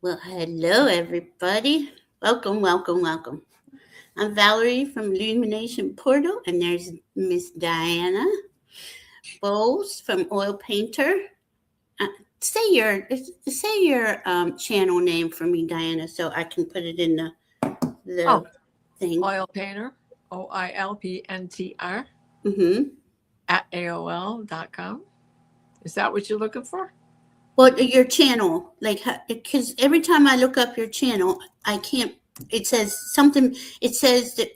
Well, hello, everybody. Welcome, welcome, welcome. I'm Valerie from Illumination Portal, and there's Miss Diana Bowles from Oil Painter. Uh, say your channel name for me, Diana, so I can put it in the Oh, thing. Oil Painter, Oilpntr Mm-hmm. at AOL.com. Is that what you're looking for? Well, your channel, like, because every time I look up your channel, I can't. It says something. It says that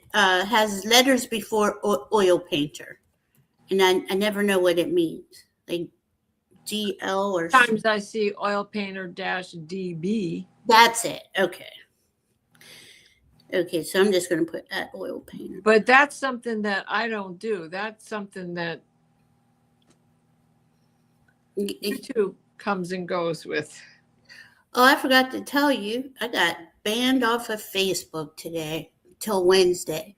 has letters before oil painter, and I never know what it means. Like GL or Sometimes I see Oil Painter -DB. that's it. Okay, okay. So I'm just gonna put at oil painter. But that's something that I don't do. That's something that YouTube comes and goes with. Oh, I forgot to tell you, I got banned off of Facebook today till Wednesday.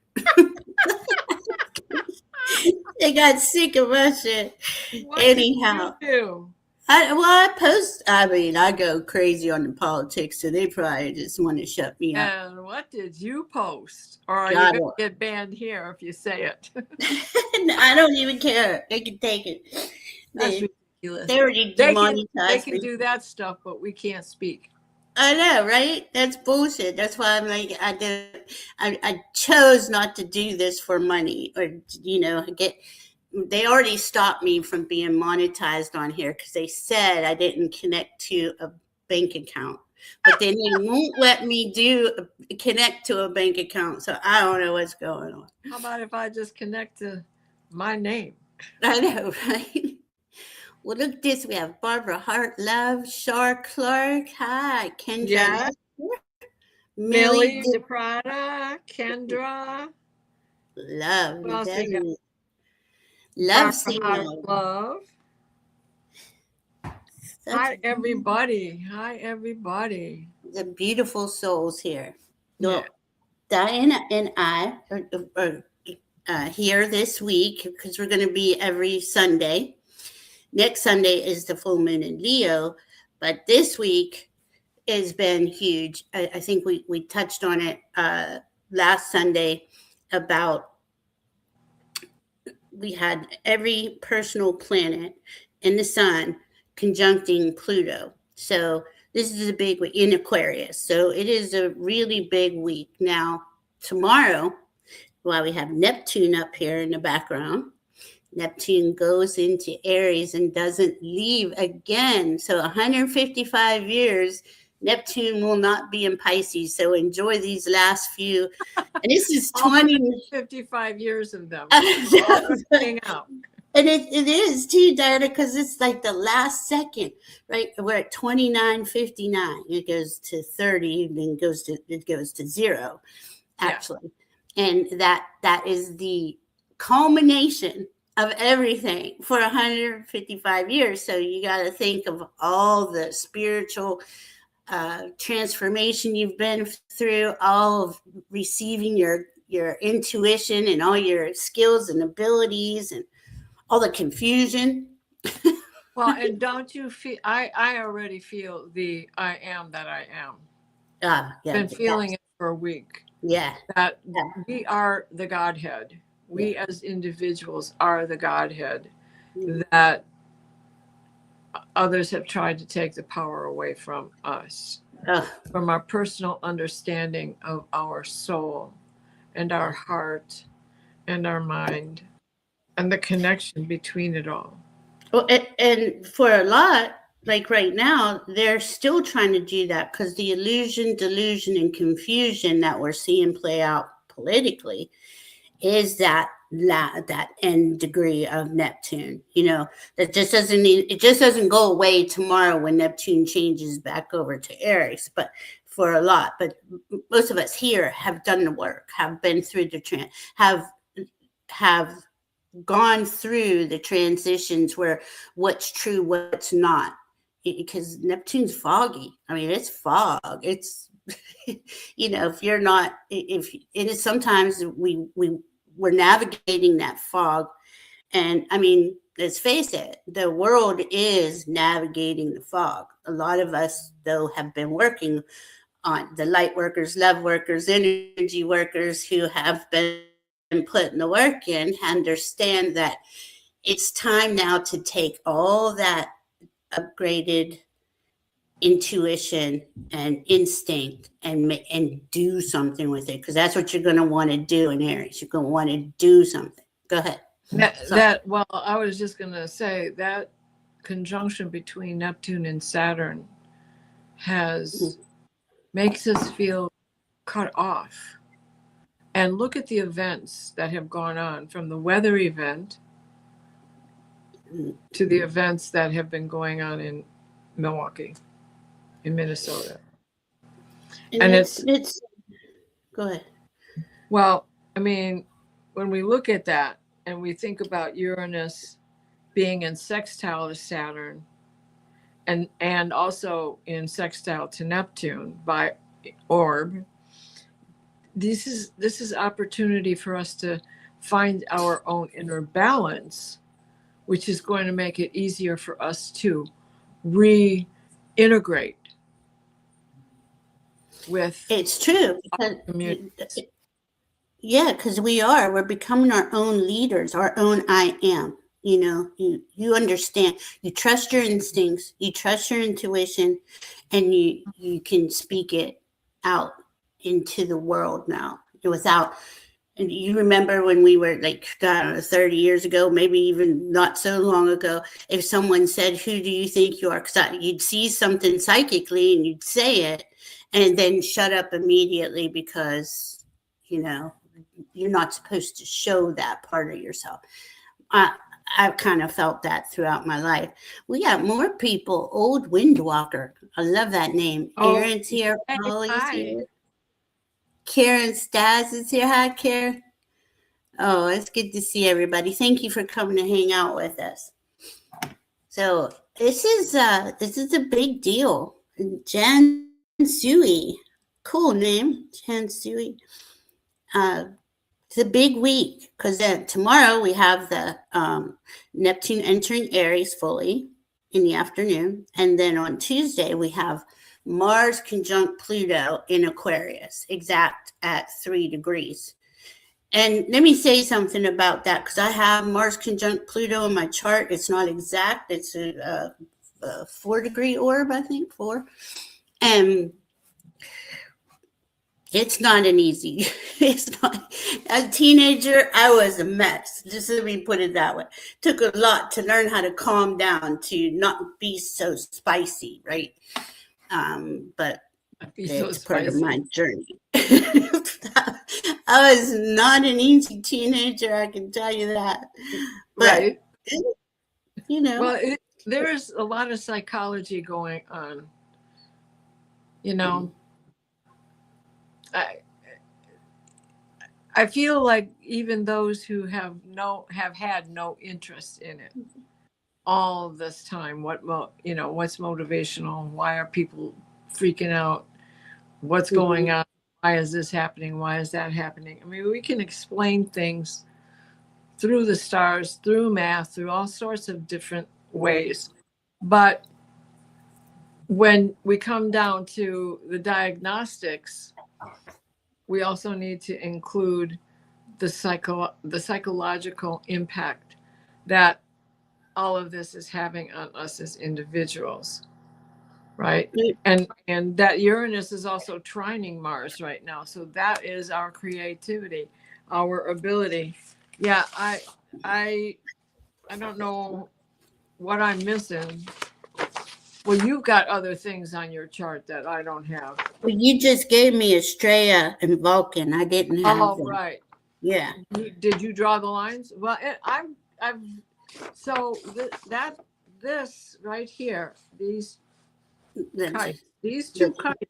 They got sick of my shit. What did you Anyhow, do? I go crazy on the politics, so they probably just want to shut me up. And what did you post? Or are you God, going to get banned here if you say it? I don't even care. They can take it. That's They, ridiculous. they already They demonetized can me. do that stuff, but we can't speak. I know, right? That's bullshit. That's why I'm like, I chose not to do this for money or, get. They already stopped me from being monetized on here because they said I didn't connect to a bank account. But then they won't let me connect to a bank account. So I don't know what's going on. How about if I just connect to my name? I know, right? Well, look at this. We have Barbara Hart Love, Shar Clark. Hi, Kendra Yeah. Lester, Millie Millie DePrada, Kendra. Love. What else we got? Very love Barbara Hart seeing Love. such Hi, everybody. Hi, everybody. the beautiful souls here. Yeah. Well, Diana and I are here this week because we're going to be every Sunday. Next Sunday is the full moon in Leo, but this week has been huge. I think we touched on it last Sunday about we had every personal planet in the sun conjuncting Pluto. So this is a big week in Aquarius. So it is a really big week. Now, tomorrow, while we have Neptune up here in the background, Neptune goes into Aries and doesn't leave again. So 155 years, Neptune will not be in Pisces. So enjoy these last few. And this is All 20. 55 years of them. All And coming out. it is too, Diana, because it's like the last second, right? We're at 29:59. It goes to 30, then it goes to zero, Yeah. actually. And that is the culmination of everything for 155 years. So you got to think of all the spiritual transformation you've been through, all of receiving your intuition and all your skills and abilities and all the confusion. Well, and don't you feel, I already feel the I am that I am. Yeah, Been feeling it for a week. yeah, That yeah. we are the Godhead. We as individuals are the Godhead that others have tried to take the power away from us, from our personal understanding of our soul and our heart and our mind and the connection between it all. Well, and for a lot, like right now, they're still trying to do that because the illusion, delusion, and confusion that we're seeing play out politically is that end degree of Neptune. That just doesn't it just doesn't go away tomorrow when Neptune changes back over to Aries. But for a lot, but most of us here have done the work, have been through the have gone through the transitions where what's true, what's not, because Neptune's foggy. I mean, it's fog. It's if you're not, if it is, sometimes we're navigating that fog, and I mean, let's face it, the world is navigating the fog. A lot of us, though, have been working on the light workers, love workers, energy workers who have been putting the work in, understand that it's time now to take all that upgraded intuition and instinct and do something with it, because that's what you're going to want to do in Aries. You're going to want to do something. Go ahead. Well, I was just going to say that conjunction between Neptune and Saturn makes us feel cut off. And look at the events that have gone on, from the weather event to the events that have been going on in Milwaukee, in Minnesota. And it's go ahead. Well, I mean, when we look at that and we think about Uranus being in sextile to Saturn and also in sextile to Neptune by orb, this is opportunity for us to find our own inner balance, which is going to make it easier for us to reintegrate with. It's true. Yeah, because we're becoming our own leaders, our own I am. You know, you understand, you trust your instincts, you trust your intuition, and you can speak it out into the world now without. And you remember when we were like, I don't know, 30 years ago, maybe even not so long ago, if someone said, "Who do you think you are?" Because you'd see something psychically and you'd say it and then shut up immediately because, you know, you're not supposed to show that part of yourself. I've kind of felt that throughout my life. We got more people. Old Windwalker. I love that name. Aaron's here. Paula's here. Karen Stas is here. Hi, Karen. Oh, it's good to see everybody. Thank you for coming to hang out with us. So this is a big deal. Jan Sui. Cool name. Jan Sui. It's a big week because then tomorrow we have the Neptune entering Aries fully in the afternoon. And then on Tuesday we have Mars conjunct Pluto in Aquarius, exact at 3 degrees. And let me say something about that, because I have Mars conjunct Pluto in my chart. It's not exact. It's a 4-degree orb, I think, 4. And it's not an easy, it's not. As a teenager, I was a mess. Just let me put it that way. Took a lot to learn how to calm down, to not be so spicy, right? But it's part of my journey. I was not an easy teenager, I can tell you that. But, right. You know. Well, there's a lot of psychology going on. You know, I feel like even those who have had no interest in it all this time, what's motivational? Why are people freaking out? What's going on? Why is this happening? Why is that happening? I mean, we can explain things through the stars, through math, through all sorts of different ways. But when we come down to the diagnostics, we also need to include the psychological impact that all of this is having on us as individuals, right? And that Uranus is also trining Mars right now, so that is our creativity, our ability. Yeah, I don't know what I'm missing. Well, you've got other things on your chart that I don't have. Well, you just gave me Estrella and Vulcan. I didn't have them. Right. Yeah. Did you draw the lines? Well, this right here, these kites, these two kites,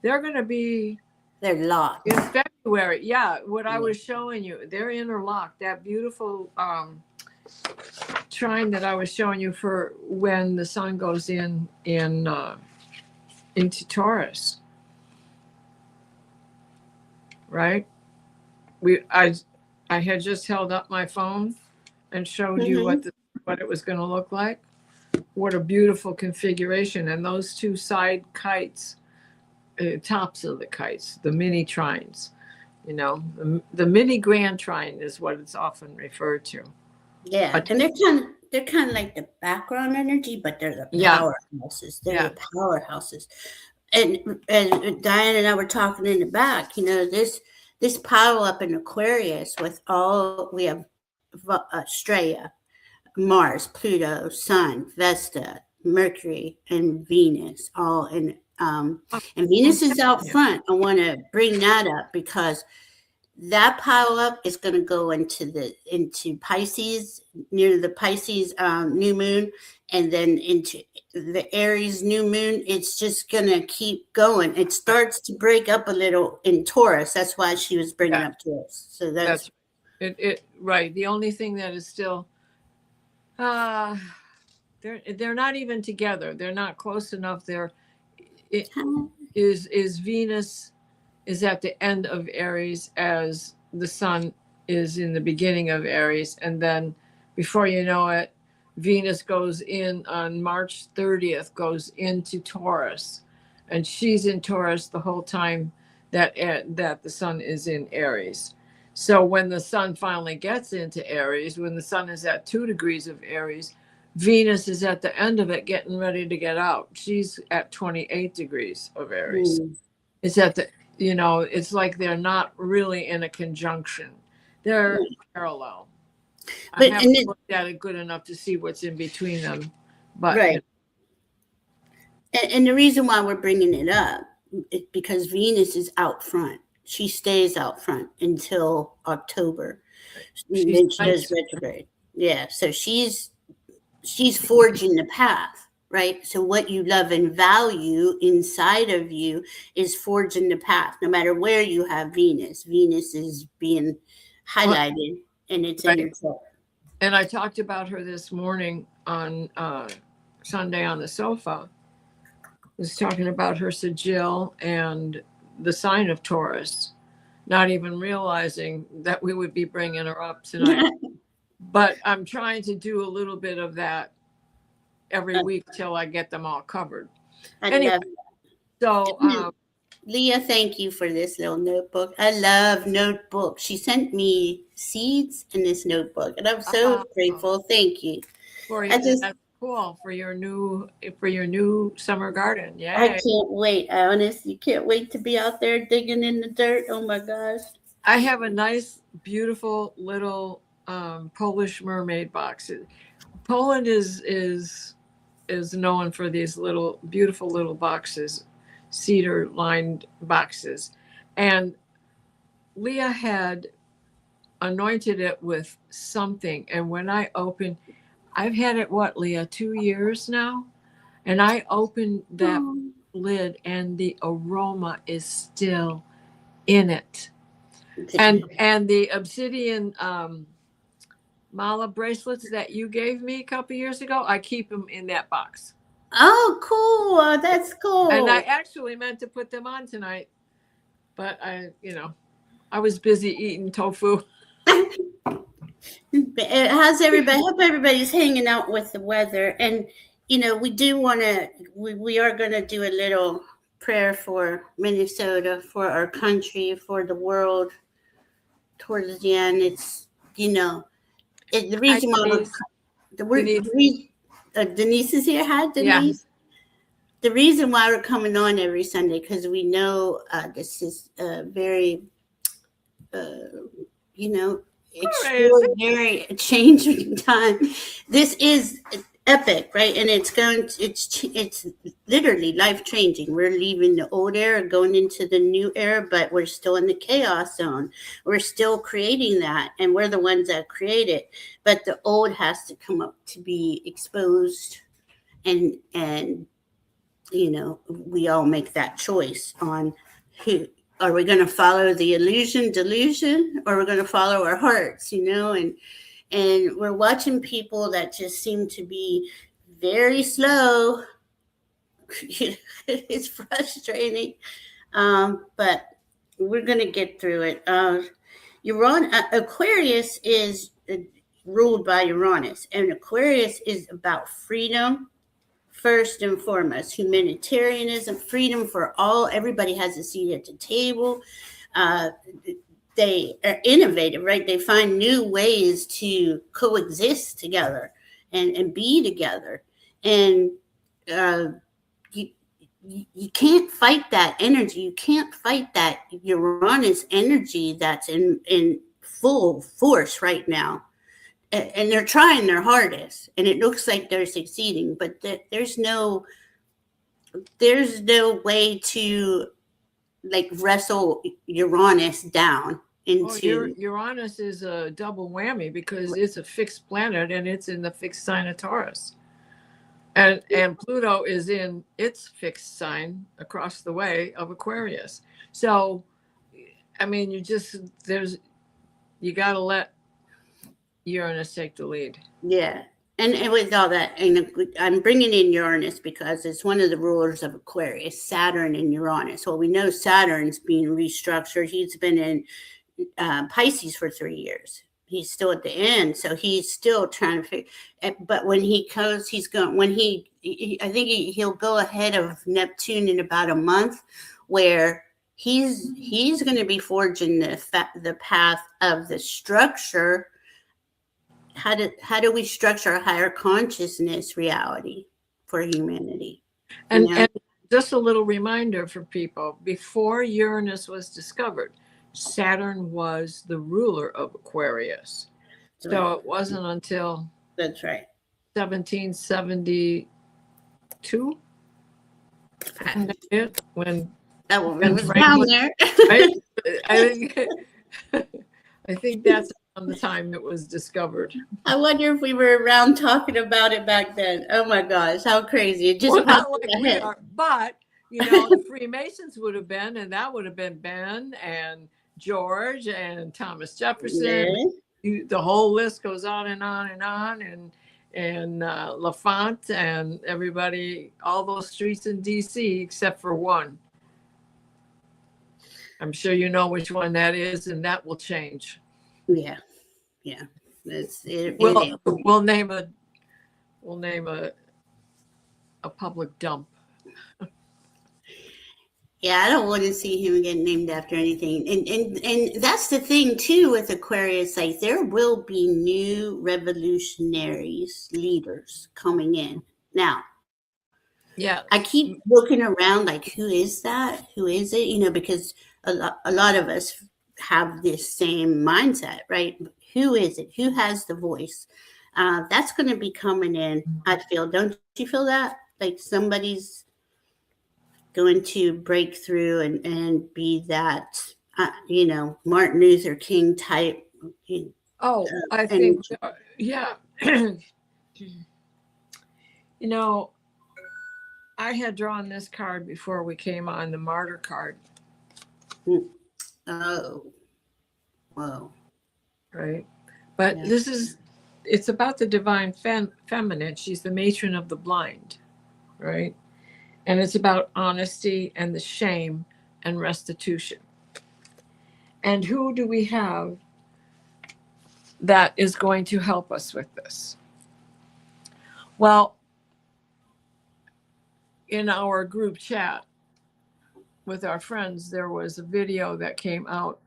they're going to be. They're locked in February. Yeah, what I was showing you, they're interlocked. That beautiful trine that I was showing you for when the sun goes into Taurus, right? I had just held up my phone and showed you what the sun what it was going to look like. What a beautiful configuration. And those two side kites, tops of the kites, the mini trines, the mini grand trine is what it's often referred to. Yeah, and they're kind of like the background energy, but they're the powerhouses. They're the powerhouses. And Diane and I were talking in the back. This pile up in Aquarius with we have Straya, Mars, Pluto, Sun, Vesta, Mercury, and Venus, all in. And Venus is out front. I want to bring that up because that pile up is going to go into Pisces, near the Pisces new moon, and then into the Aries new moon. It's just going to keep going. It starts to break up a little in Taurus. That's why she was bringing up Taurus. So that's it. Right. The only thing that is still, they're not even together. They're not close enough. Is Venus is at the end of Aries as the sun is in the beginning of Aries. And then before you know it, Venus goes in on March 30th, goes into Taurus. And she's in Taurus the whole time that the sun is in Aries. So when the sun finally gets into Aries, when the sun is at 2 degrees of Aries, Venus is at the end of it getting ready to get out. She's at 28 degrees of Aries. It's at the it's like they're not really in a conjunction. They're parallel. I haven't looked at it good enough to see what's in between them. But right. And the reason why we're bringing it up is because Venus is out front. She stays out front until October. Then she does retrograde. Yeah. So she's forging the path. Right. So what you love and value inside of you is forging the path. No matter where you have Venus is being highlighted and it's in your chart. And I talked about her this morning on Sunday on the sofa. I was talking about her sigil and the sign of Taurus, not even realizing that we would be bringing her up tonight. But I'm trying to do a little bit of that every week till I get them all covered. Anyway, so Leah, thank you for this little notebook. I love notebooks. She sent me seeds in this notebook, and I'm so grateful. Thank you. That's cool for your new summer garden. Yeah, I can't wait. I honestly can't wait to be out there digging in the dirt. Oh my gosh! I have a nice, beautiful little Polish mermaid box. Poland is known for these beautiful little boxes, cedar lined boxes. And Leah had anointed it with something. And when I opened, I've had it, Leah, 2 years now? And I opened that lid and the aroma is still in it. And the obsidian mala bracelets that you gave me a couple years ago, I keep them in that box. Oh, cool. That's cool. And I actually meant to put them on tonight, but I was busy eating tofu. How's everybody? I hope everybody's hanging out with the weather. And, we do want to, we are going to do a little prayer for Minnesota, for our country, for the world towards the end. It's, the reason why Denise is here. Hi, Denise. Yeah. The reason why we're coming on every Sunday, because we know this is a very, extraordinary changing time. This is epic, right? And it's literally life changing. We're leaving the old era, going into the new era, but we're still in the chaos zone. We're still creating that, and we're the ones that create it. But the old has to come up to be exposed, and we all make that choice on who. Are we going to follow the delusion, or are we going to follow our hearts, and we're watching people that just seem to be very slow. It's frustrating, but we're going to get through it. Aquarius is ruled by Uranus. And Aquarius is about freedom, first and foremost, humanitarianism, freedom for all. Everybody has a seat at the table. They are innovative, right? They find new ways to coexist together and be together. And you can't fight that energy. You can't fight that Uranus energy that's in full force right now. And they're trying their hardest, and it looks like they're succeeding, but there's no way to like wrestle Uranus down into. Uranus is a double whammy because it's a fixed planet and it's in the fixed sign of Taurus. And Pluto is in its fixed sign across the way of Aquarius. So, I mean, you got to let Uranus take the lead. Yeah. And with all that, and I'm bringing in Uranus because it's one of the rulers of Aquarius, Saturn and Uranus. Well, we know Saturn's being restructured. He's been in Pisces for 3 years. He's still at the end, so he's still trying to figure. But when he goes, I think he'll go ahead of Neptune in about a month, where he's going to be forging the path of the structure. How do we structure a higher consciousness reality for humanity? And just a little reminder for people: before Uranus was discovered, Saturn was the ruler of Aquarius. That's so right. It wasn't until That's right 1772 when that woman was down there. I think that's on the time it was discovered. I wonder if we were around talking about it back then. Oh my gosh, how crazy! It just popped in my head. But the Freemasons would have been, and that would have been Ben and George and Thomas Jefferson. Yeah. The whole list goes on and on and on, and LaFont and everybody, all those streets in DC except for one. I'm sure you know which one that is, and that will change. Yeah. We'll name a public dump. Yeah, I don't want to see him get named after anything. And that's the thing too with Aquarius, like there will be new revolutionaries, leaders coming in. Now, yeah, I keep looking around like who is that? Who is it? Because a lot of us have this same mindset, right? Who is it? Who has the voice? That's going to be coming in, I feel. Don't you feel that? Like somebody's going to break through and be that, Martin Luther King type. I think, yeah. I had drawn this card before we came on, the martyr card. Oh, whoa. Right. But yeah. It's about the divine feminine. She's the matron of the blind, right? And it's about honesty and the shame and restitution. And who do we have that is going to help us with this? Well, in our group chat with our friends, there was a video that came out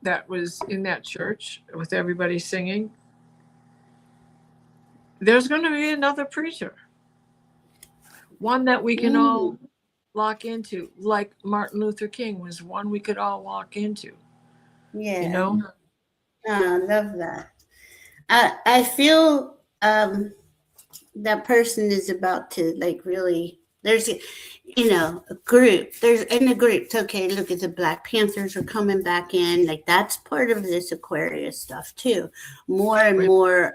that was in that church with everybody singing. There's going to be another preacher, one that we can all lock into, like Martin Luther King was one we could all walk into. Yeah. I love that. I feel that person is about to really, there's a group, there's in the groups. Okay, look at the Black Panthers are coming back in, like that's part of this Aquarius stuff too. More and more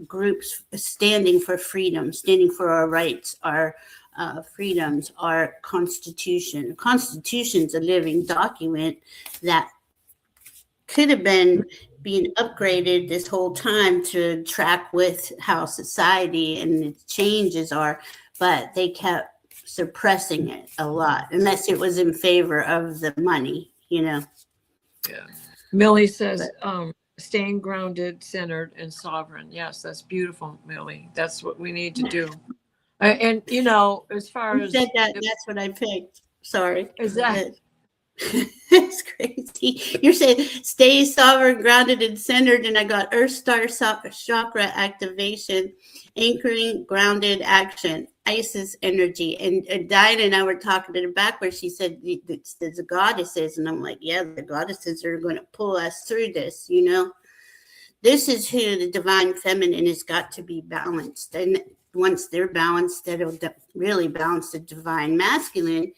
groups standing for freedom, standing for our rights, our freedoms, our constitution. The Constitution's a living document that could have been being upgraded this whole time to track with how society and its changes are, but they kept suppressing it a lot, unless it was in favor of the money, Yeah. Millie says, staying grounded, centered, and sovereign. Yes, that's beautiful, Millie. That's what we need to do. And as far You as said that, that's what I picked. Sorry. is that It's crazy. You're saying stay sovereign, grounded, and centered, and I got Earth Star chakra activation, anchoring, grounded action, Isis energy. And Diana and I were talking to the back where she said it's the goddesses, and I'm like, yeah, the goddesses are going to pull us through this. This is who the divine feminine has got to be balanced, and once they're balanced, that'll really balance the divine masculine.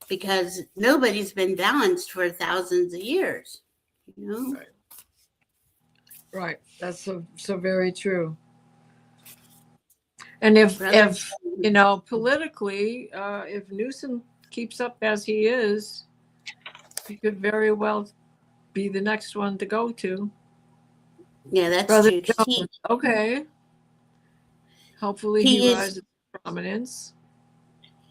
Because nobody's been balanced for thousands of years, Right. That's so very true. And if politically, if Newsom keeps up as he is, he could very well be the next one to go to. Yeah, that's true. Okay. Hopefully he rises to prominence.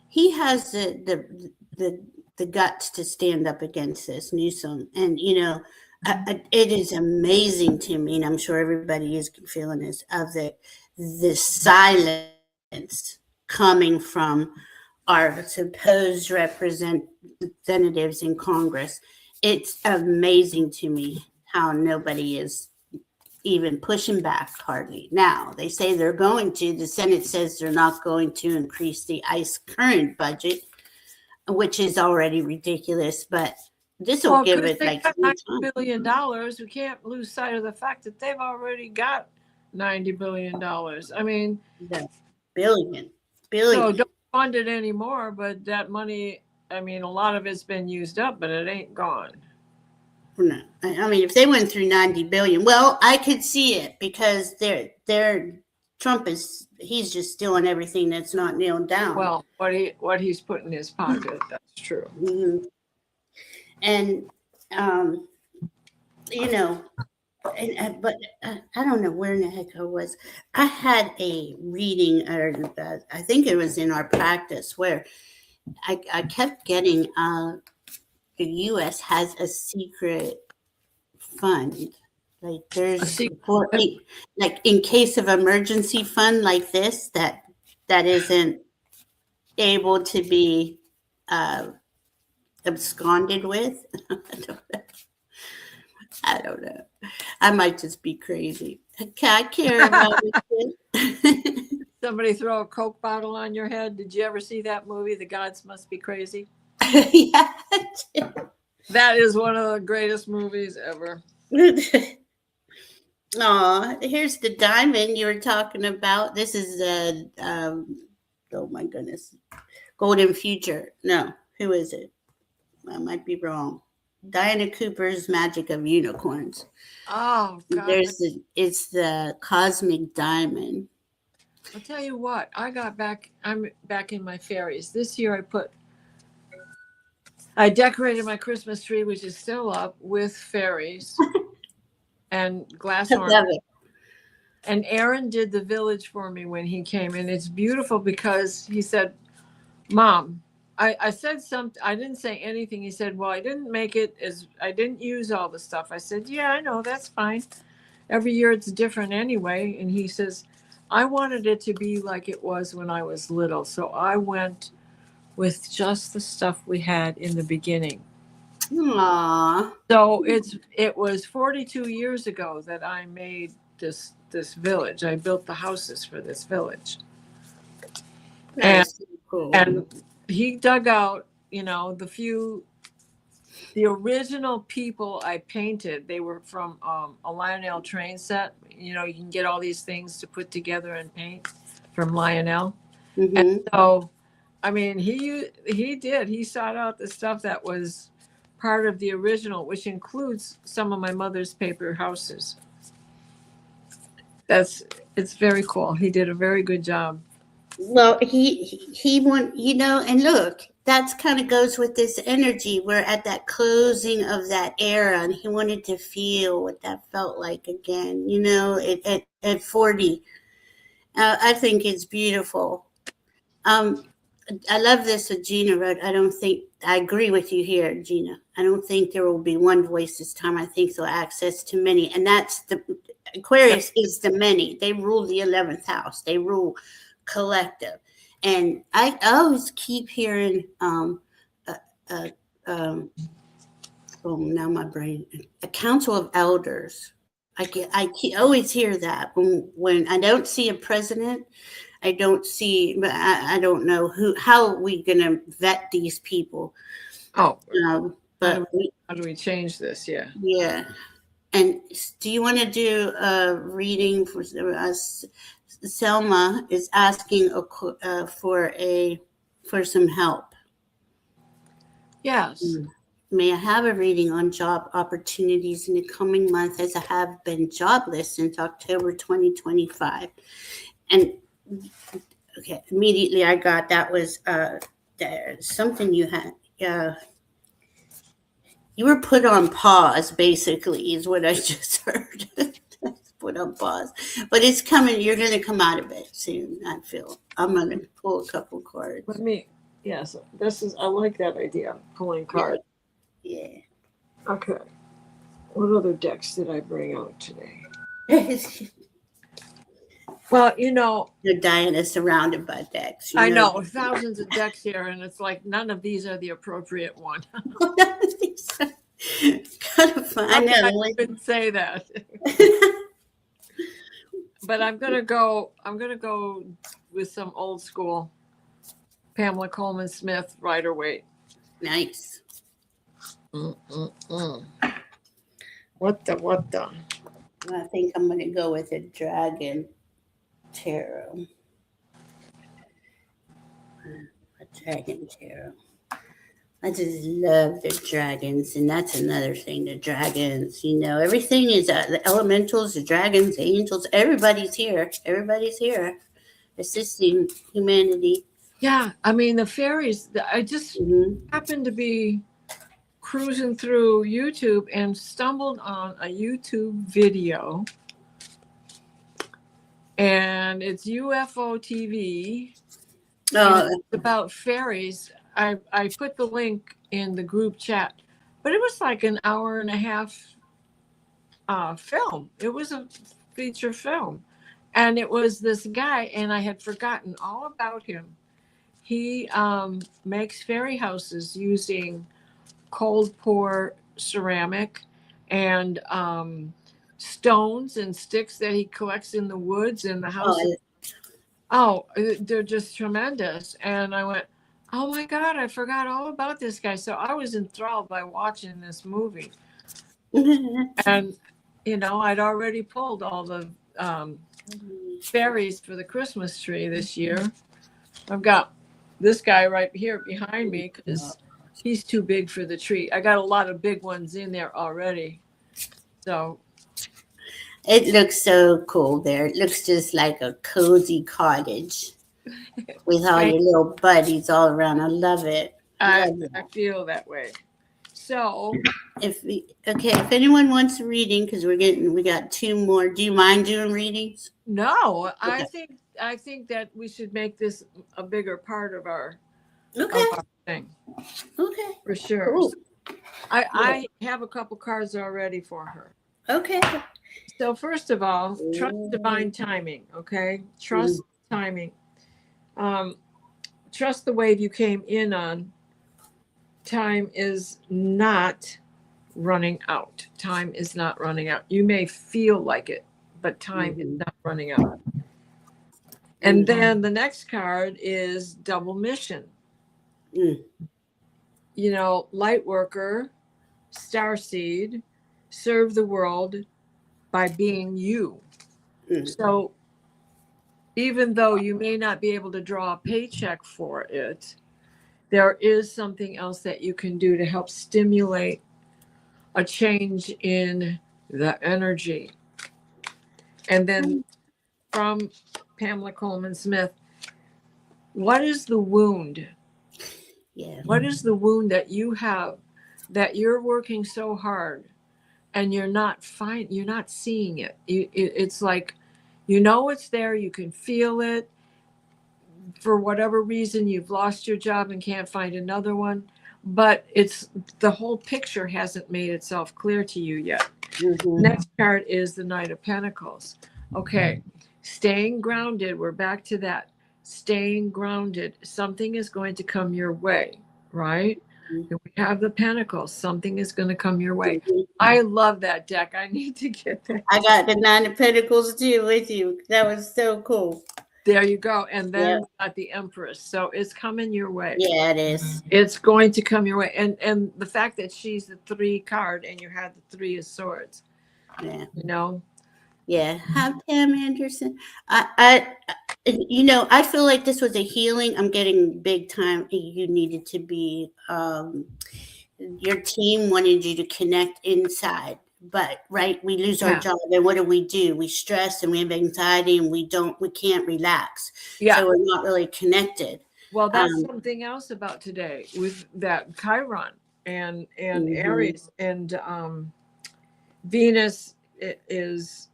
He has the guts to stand up against this Newsom, and it is amazing to me, and I'm sure everybody is feeling this, of the silence coming from our supposed representatives in Congress. It's amazing to me how nobody is even pushing back hardly. Now, they say they're going to. The Senate says they're not going to increase the ICE current budget, which is already ridiculous, but this will give it like $90 billion. We can't lose sight of the fact that they've already got $90 billion. I mean, billion. So don't fund it anymore, but that money, I mean, a lot of it's been used up, but it ain't gone. No, I mean, if they went through 90 billion, well, I could see it because Trump he's just stealing everything that's not nailed down. Well, what he's put in his pocket, that's true. Mm-hmm. And but I don't know where in the heck I was. I had a reading, or I think it was in our practice, where I kept getting the U.S. has a secret fund. Like there's like in case of emergency fund like this that isn't able to be absconded with. I don't know. I might just be crazy. I care about it. Somebody throw a Coke bottle on your head. Did you ever see that movie, The Gods Must Be Crazy? Yeah. That is one of the greatest movies ever. Aw, here's the diamond you were talking about. This is oh my goodness, Golden Future. No, who is it? I might be wrong. Diana Cooper's Magic of Unicorns. Oh God! It's the cosmic diamond. I'll tell you what. I'm back in my fairies this year. I decorated my Christmas tree, which is still up, with fairies and glass ornaments. And Aaron did the village for me when he came, and it's beautiful because he said, "Mom," I said something. I didn't say anything. He said, "Well, I didn't use all the stuff." I said, "Yeah, I know, that's fine. Every year it's different anyway." And he says, "I wanted it to be like it was when I was little, so I went with just the stuff we had in the beginning." Aww. So it was 42 years ago that I made this village. I built the houses for this village. That's cool. And he dug out, the original people I painted. They were from a Lionel train set. You can get all these things to put together and paint from Lionel. Mm-hmm. And so, I mean, he sought out the stuff that was part of the original, which includes some of my mother's paper houses. It's very cool. He did a very good job. Well, he want, and look, that's kind of goes with this energy. We're at that closing of that era, and he wanted to feel what that felt like again, at 40. I think it's beautiful. I love this that Gina wrote. I agree with you here, Gina. I don't think there will be one voice this time. I think they'll access to many. And that's the Aquarius is the many. They rule the 11th house. They rule collective. And I always keep hearing, uh, oh, now my brain, a council of elders. Always hear that when I don't see a president. I don't see, but I don't know how are we going to vet these people. Oh, but how do we change this? Yeah. Yeah. And do you want to do a reading for us? Selma is asking for some help. Yes. May I have a reading on job opportunities in the coming month, as I have been jobless since October 2025. And okay, immediately I got that was something you had. You were put on pause, basically, is what I just heard. Put on pause. But it's coming. You're going to come out of it soon, I feel. I'm going to pull a couple cards. Yes, I like that idea, pulling cards. Yeah. Okay. What other decks did I bring out today? Well, You're Diana surrounded by decks. I know thousands of decks here, and it's like none of these are the appropriate one. Gotta find out. I couldn't say that. But I'm gonna go with some old school Pamela Coleman Smith Rider-Waite. Nice. What the? I think I'm gonna go with a dragon tarot. A dragon tarot. I just love the dragons, and that's another thing. The dragons, everything is the elementals, the dragons, the angels. Everybody's here. Everybody's here, assisting humanity. Yeah, I mean the fairies. I just happened to be cruising through YouTube and stumbled on a YouTube video, and it's UFO TV. It's about fairies. I put the link in the group chat, but it was like an hour and a half film. It was a feature film, and it was this guy, and I had forgotten all about him. He makes fairy houses using cold pour ceramic and stones and sticks that he collects in the woods in the house. They're just tremendous. And I went, oh my God, I forgot all about this guy. So I was enthralled by watching this movie. And, I'd already pulled all the fairies for the Christmas tree this year. I've got this guy right here behind me because he's too big for the tree. I got a lot of big ones in there already. So it looks so cool there. It looks just like a cozy cottage with all your little buddies all around. I love it. I feel that way. So if anyone wants a reading, because we got two more. Do you mind doing readings? No, okay. I think that we should make this a bigger part of our thing. Okay. For sure. Cool. I have a couple cards already for her. Okay. So first of all, trust divine timing, okay? Trust timing. Trust the wave you came in on. Time is not running out. Time is not running out. You may feel like it, but time is not running out. And then the next card is double mission. Light worker, starseed, serve the world by being you. So even though you may not be able to draw a paycheck for it, there is something else that you can do to help stimulate a change in the energy. And then from Pamela Coleman Smith, what is the wound? Yeah. What is the wound that you have that you're working so hard and you're not seeing it? It's like, it's there, you can feel it, for whatever reason, you've lost your job and can't find another one, but it's the whole picture hasn't made itself clear to you yet. Mhm. Next card is the Knight of Pentacles. Okay, staying grounded. We're back to that. Staying grounded. Something is going to come your way, right? Mhm. We have the Pentacles. Something is going to come your way. Mhm. I love that deck. I need to get that. I got the 9 of Pentacles too with you. That was so cool. There you go. And then Yep. we got the Empress. So it's coming your way. Yeah, it is. It's going to come your way. And the fact that she's the 3 card and you had the 3 of Swords. Yeah. You know? Yeah. Hi, Pam Anderson. I I feel like this was a healing. I'm getting big time. You needed to be, your team wanted you to connect inside. But right, we lose our Yeah. job, and what do? We stress and we have anxiety, and we can't relax. Yeah. So we're not really connected. Well, that's something else about today with that Chiron and Mhm. Aries and Venus is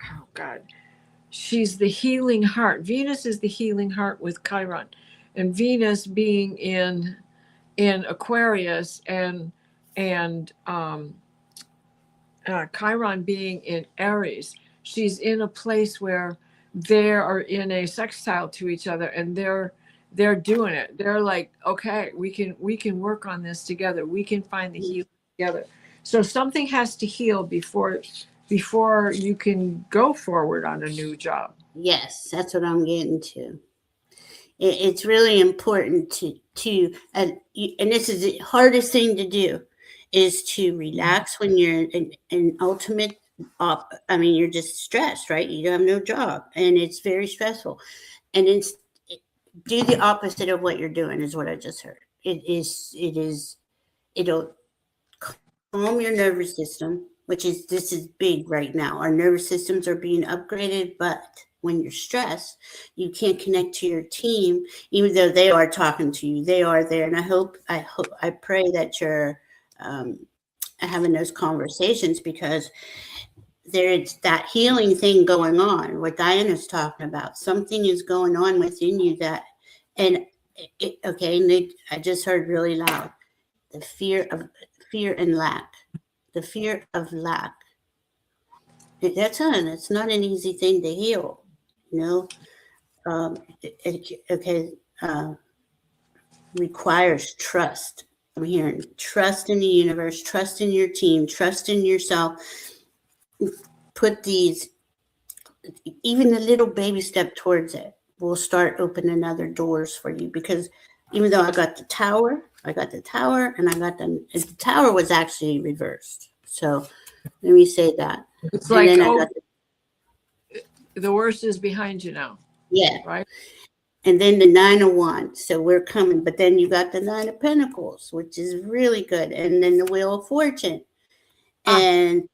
oh God, she's the healing heart. Venus is the healing heart with Chiron, and Venus being in Aquarius and Chiron being in Aries. She's in a place where they are in a sextile to each other, and they're doing it. They're like, okay, we can work on this together. We can find the healing together. So something has to heal before you can go forward on a new job. Yes, that's what I'm getting to. It's really important to and this is the hardest thing to do, is to relax when you're in ultimate I mean, you're just stressed, right? You have no job and it's very stressful, and it's do the opposite of what you're doing is what I just heard. It'll calm your nervous system, which is this is big right now. Our nervous systems are being upgraded, but when you're stressed, you can't connect to your team, even though they are talking to you. They are there, and I pray that you're having those conversations, because there's that healing thing going on. What Diana's talking about, something is going on within you that, and okay, Nick, I just heard really loud the fear and lack. The fear of lack. It's not an easy thing to heal, you know. Requires trust. I'm hearing trust in the universe, trust in your team, trust in yourself. Put these, even a little baby step towards it will start opening other doors for you, because even though I got the tower, and the tower was actually reversed. So let me say that. It's And like, then oh, the worst is behind you now. Yeah. Right. And then the 9 of Wands. So we're coming. But then you got the 9 of Pentacles, which is really good. And then the Wheel of Fortune. And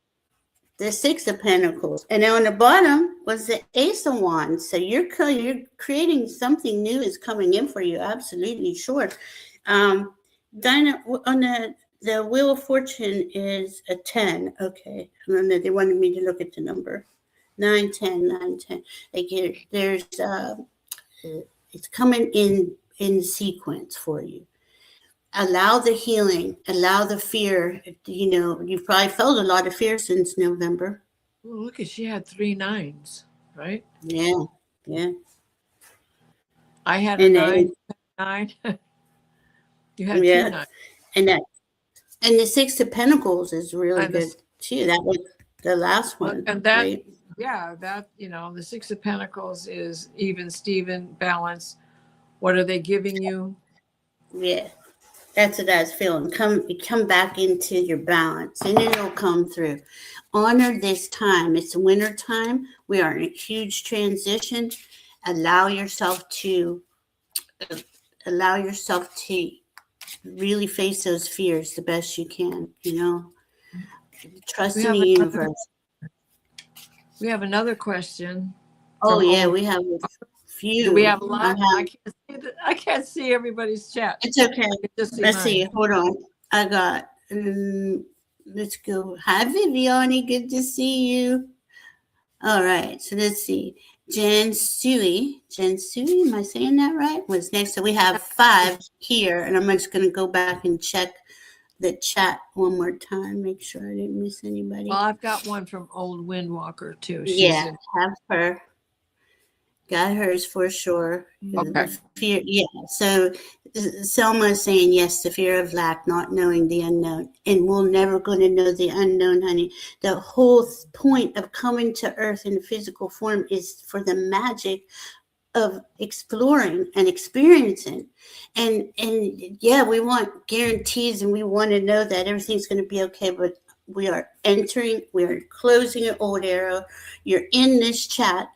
the 6 of Pentacles. And on the bottom was the Ace of Wands. So you're creating something new is coming in for you. Absolutely sure. Dinah, on the Wheel of Fortune is a 10. Okay. I don't know. They wanted me to look at the number. 9, 10, 9, 10. Like there's it's coming in sequence for you. Allow the healing, allow the fear. You know, you've probably felt a lot of fear since November. Well, look, she had 3 9s, right? Yeah. I had a 9. You had 2 9s. And the 6 of Pentacles is really good too. That was the last one. And that, right? Yeah, that, the 6 of Pentacles is even, Steven, balance. What are they giving you? Yeah, that's what I was feeling. Come back into your balance, and it'll come through. Honor this time. It's winter time. We are in a huge transition. Allow yourself to really face those fears the best you can. Trust in the universe. We have another question. Oh yeah, we have a few. Do we have a lot? I can't see everybody's chat. It's okay. Let's see. Hold on. I got. Let's go. Hi, Viviani. Good to see you. All right. So let's see. Jen Sui, am I saying that right? Was next. So we have 5 here, and I'm just going to go back and check the chat one more time, make sure I didn't miss anybody. Well, I've got one from Old Windwalker too. Yeah, have her. Got hers for sure. Okay. Fear, yeah. So Selma is saying yes, the fear of lack, not knowing the unknown, and we're never going to know the unknown, honey. The whole point of coming to Earth in physical form is for the magic of exploring and experiencing, and yeah, we want guarantees, and we want to know that everything's going to be okay, but we are closing an old era. You're in this chat.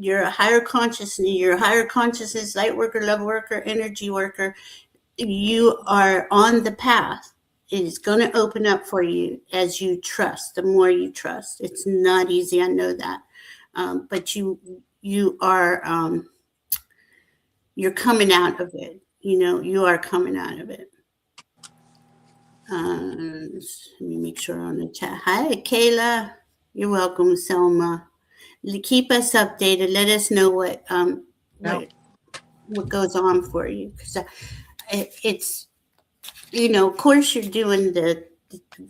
You're a higher consciousness, light worker, love worker, energy worker. You are on the path. It is going to open up for you as you trust. The more you trust, it's not easy. I know that, but you are you're coming out of it. You are coming out of it. Let me make sure on the chat. Hi, Kayla. You're welcome, Selma. Keep us updated. Let us know what goes on for you, because it's of course you're doing the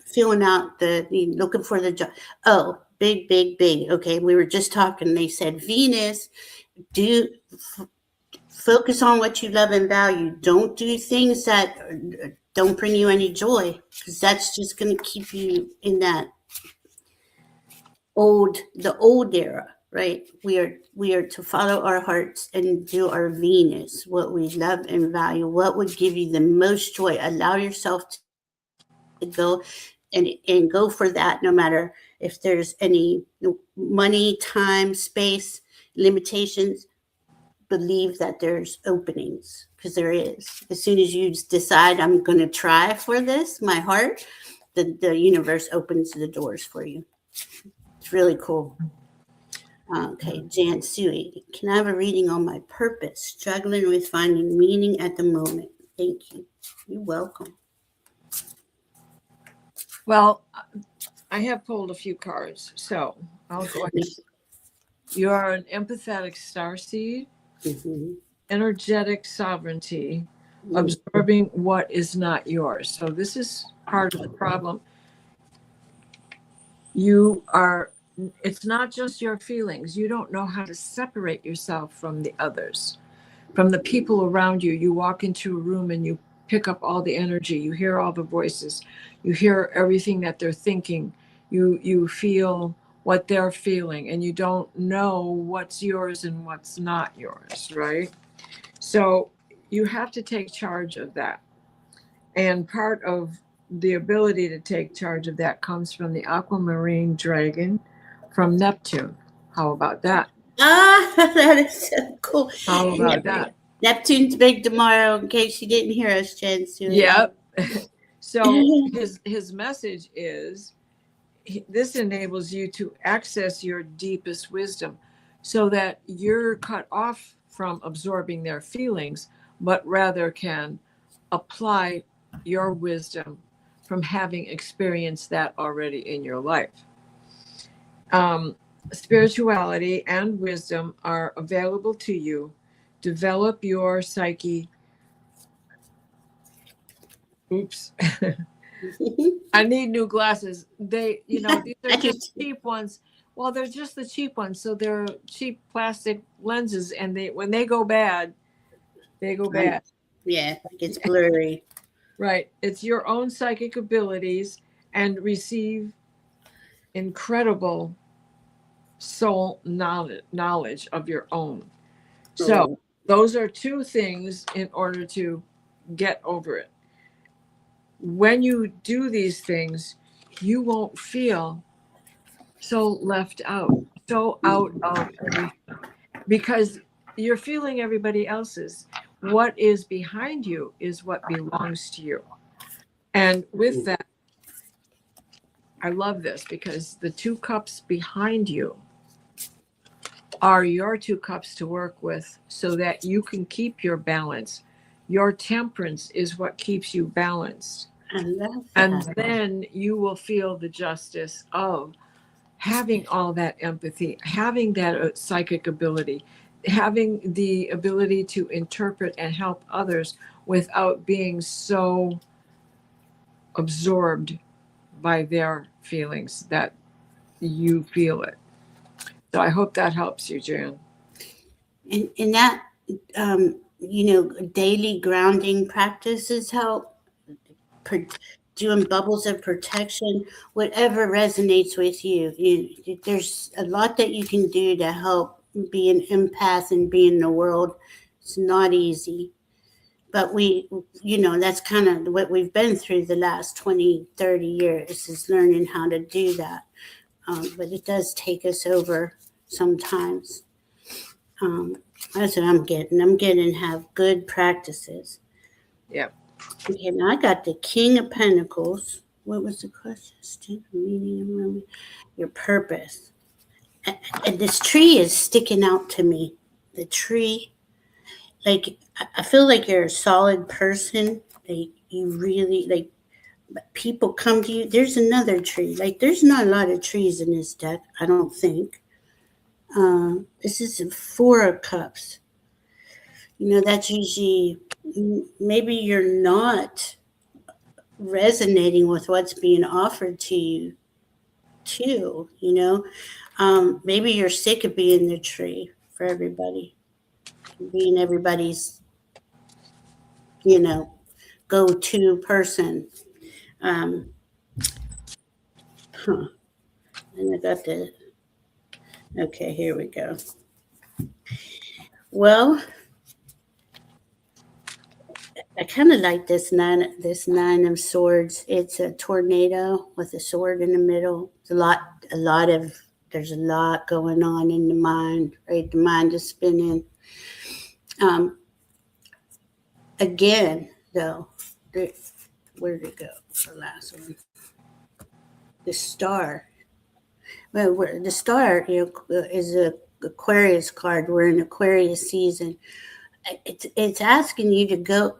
filling out the looking for the job. Oh, big. Okay, we were just talking. They said Venus, focus on what you love and value. Don't do things that don't bring you any joy, because that's just going to keep you in that the old era, right? We are to follow our hearts and do our Venus, what we love and value, what would give you the most joy. Allow yourself to go and go for that, no matter if there's any money, time, space limitations. Believe that there's openings, because there is. As soon as you decide, I'm going to try for this, my heart, the universe opens the doors for you. It's really cool. Okay, Jan Sui, can I have a reading on my purpose? Struggling with finding meaning at the moment. Thank you. You're welcome. Well, I have pulled a few cards, so I'll go ahead. You are an empathetic starseed, energetic sovereignty, absorbing what is not yours. So this is part of the problem. It's not just your feelings. You don't know how to separate yourself from the others, from the people around you. You walk into a room and you pick up all the energy. You hear all the voices. You hear everything that they're thinking. You feel what they're feeling, and you don't know what's yours and what's not yours, right? So you have to take charge of that. And part of the ability to take charge of that comes from the aquamarine dragon from Neptune. How about that? That is so cool. How about that? Neptune's big tomorrow, in case you didn't hear us, Jen. Yep. So his message is, this enables you to access your deepest wisdom, so that you're cut off from absorbing their feelings, but rather can apply your wisdom from having experienced that already in your life. Spirituality and wisdom are available to you. Develop your psyche. Oops. I need new glasses. These are just cheap ones. Well, they're just the cheap ones. So they're cheap plastic lenses, and when they go bad, they go bad. Yeah, it's blurry. Right. It's your own psychic abilities, and receive incredible soul knowledge of your own. So those are two things in order to get over it. When you do these things, you won't feel so left out, so out of everything, because you're feeling everybody else's. What is behind you is what belongs to you. And with that, I love this, because the 2 cups behind you are your 2 cups to work with, so that you can keep your balance. Your temperance is what keeps you balanced. I love that. And then you will feel the justice of having all that empathy, having that psychic ability, having the ability to interpret and help others without being so absorbed by their feelings that you feel it. So I hope that helps you, Jan. And that, daily grounding practices help. Doing bubbles of protection, whatever resonates with you. There's a lot that you can do to help be an empath and be in the world. It's not easy. But that's kind of what we've been through the last 20, 30 years is learning how to do that. But it does take us over sometimes. That's what I'm getting. I'm getting to have good practices. Yep. Okay, now I got the King of Pentacles. What was the question? Meaning, your purpose. And this tree is sticking out to me. The tree, like, I feel like you're a solid person. Like, you really, like, people come to you. There's another tree. Like, there's not a lot of trees in this deck, I don't think. This is a 4 of Cups. That's usually, maybe you're not resonating with what's being offered to you too. Maybe you're sick of being the tree for everybody, being everybody's go-to person. And I got okay, here we go. Well, I kind of like this nine of swords. It's a tornado with a sword in the middle. It's there's a lot going on in the mind, right? The mind is spinning. Again, though, where did it go? The last one. The star. Well, the star is a Aquarius card. We're in Aquarius season. It's asking you to go.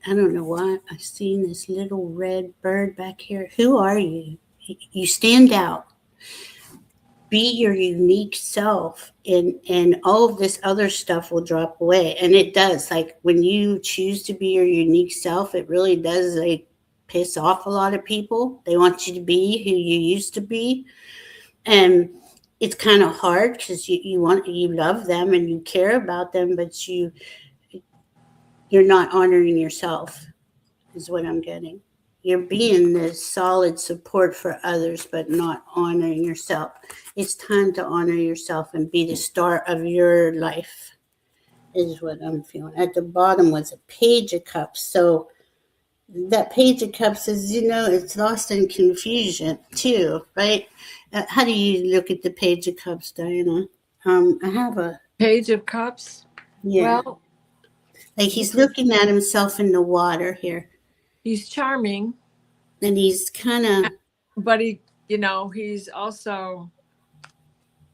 I don't know why I've seen this little red bird back here. Who are you? You stand out. Be your unique self, and all of this other stuff will drop away. And it does. Like, when you choose to be your unique self, it really does, like, piss off a lot of people. They want you to be who you used to be. And it's kind of hard because you love them and you care about them, but you're not honoring yourself, is what I'm getting. You're being the solid support for others, but not honoring yourself. It's time to honor yourself and be the star of your life, is what I'm feeling. At the bottom was a Page of Cups. So that Page of Cups is, it's lost in confusion too, right? How do you look at the Page of Cups, Diana? I have a Page of Cups. Yeah. Well, like, he's looking at himself in the water here. He's charming. And he's kind of... But he's also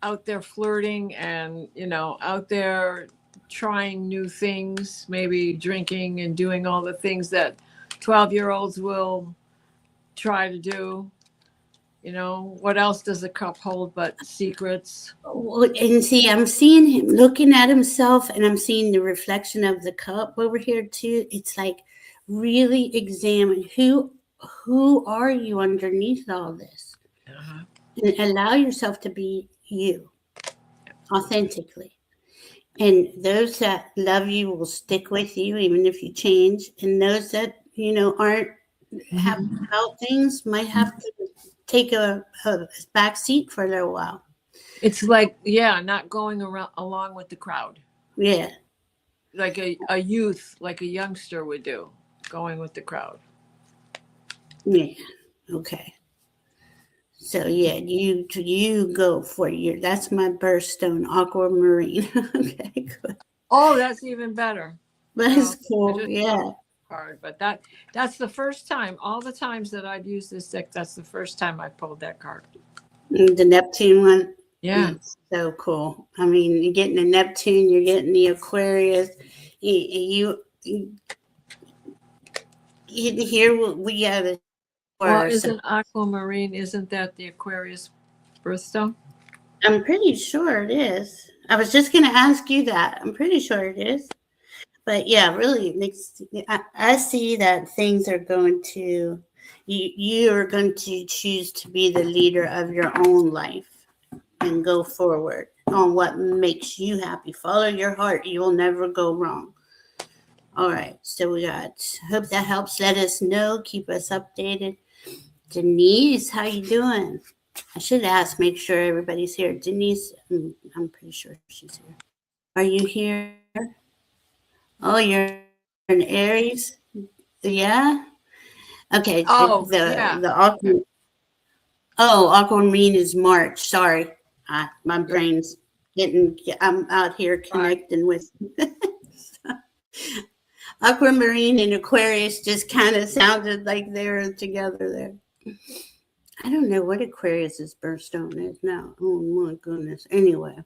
out there flirting and, out there trying new things, maybe drinking and doing all the things that 12-year-olds will try to do. What else does a cup hold but secrets? And see, I'm seeing him looking at himself, and I'm seeing the reflection of the cup over here too. It's like, really examine who are you underneath all this. Uh-huh. And allow yourself to be you authentically. And those that love you will stick with you even if you change. And those that aren't happy about things might have to take a back seat for a little while. It's like, not going along with the crowd. Yeah. Like a youth, like a youngster would do, going with the crowd. Yeah. Okay. So yeah, you go for that's my birthstone, aquamarine. Okay, good. Oh, that's even better. That's cool. Yeah. Card, but that's the first time. All the times that I've used this deck, that's the first time I pulled that card. The Neptune one. Yeah. So cool. I mean, you're getting the Neptune, you're getting the Aquarius. Here we have it. Well, isn't aquamarine? Isn't that the Aquarius birthstone? I'm pretty sure it is. I was just going to ask you that. I'm pretty sure it is. But yeah, really, I see that things are going to, you are going to choose to be the leader of your own life and go forward on what makes you happy. Follow your heart. You will never go wrong. All right. So we got, hope that helps. Let us know. Keep us updated. Denise, how you doing? I should ask, make sure everybody's here. Denise, I'm pretty sure she's here. Are you here? Oh, you're an Aries? Yeah? Okay. Oh, yeah. The awkward. Oh, Aquamarine is March. Sorry. My brain's I'm out here connecting with. Aquamarine and Aquarius just kind of sounded like they were together there. I don't know what Aquarius's birthstone is now. Oh my goodness. Anyway,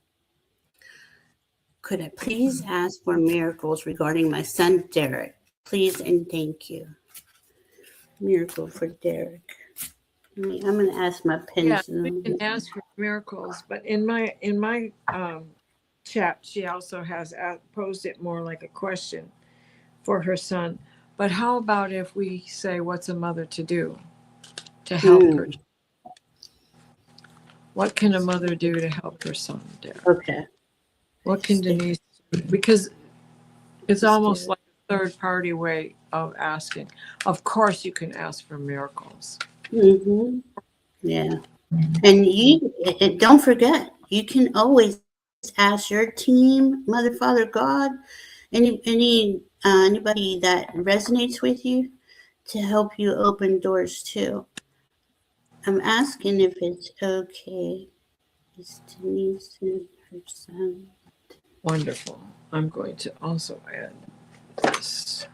could I please ask for miracles regarding my son Derek? Please and thank you. Miracle for Derek. I'm going to ask my pencil. Yeah, we can ask for miracles, but in my chat, she also has posed it more like a question for her son. But how about if we say, what's a mother to do to help her? What can a mother do to help her son, Derek? Okay. What can Denise do? Because it's almost like a third party way of asking. Of course, you can ask for miracles. Mm-hmm. Yeah. And you don't forget, you can always ask your team, Mother, Father, God, anybody that resonates with you to help you open doors too. I'm asking if it's okay. Is Denise and her son? Wonderful. I'm going to also add this.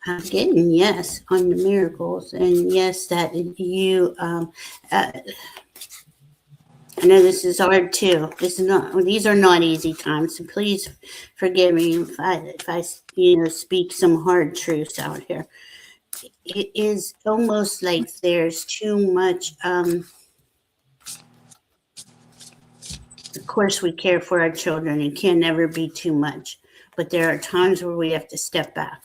I'm getting yes on the miracles, and yes, that you. I know this is hard too. These are not easy times. So please forgive me if I speak some hard truths out here. It is almost like there's too much. Of course, we care for our children. It can never be too much, but there are times where we have to step back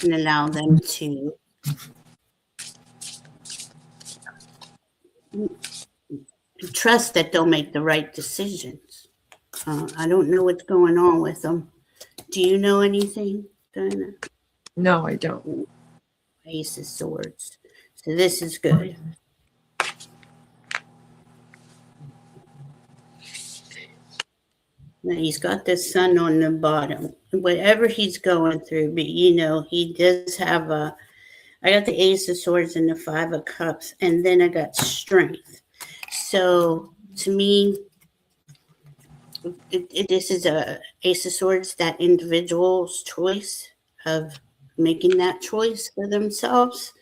and allow them to trust that they'll make the right decisions. I don't know what's going on with them. Do you know anything, Diana? No, I don't. Ace of Swords. So this is good. Now he's got the sun on the bottom. Whatever he's going through, but he does have I got the Ace of Swords and the Five of Cups, and then I got Strength. So to me, this is a Ace of Swords, that individual's choice of making that choice for themselves,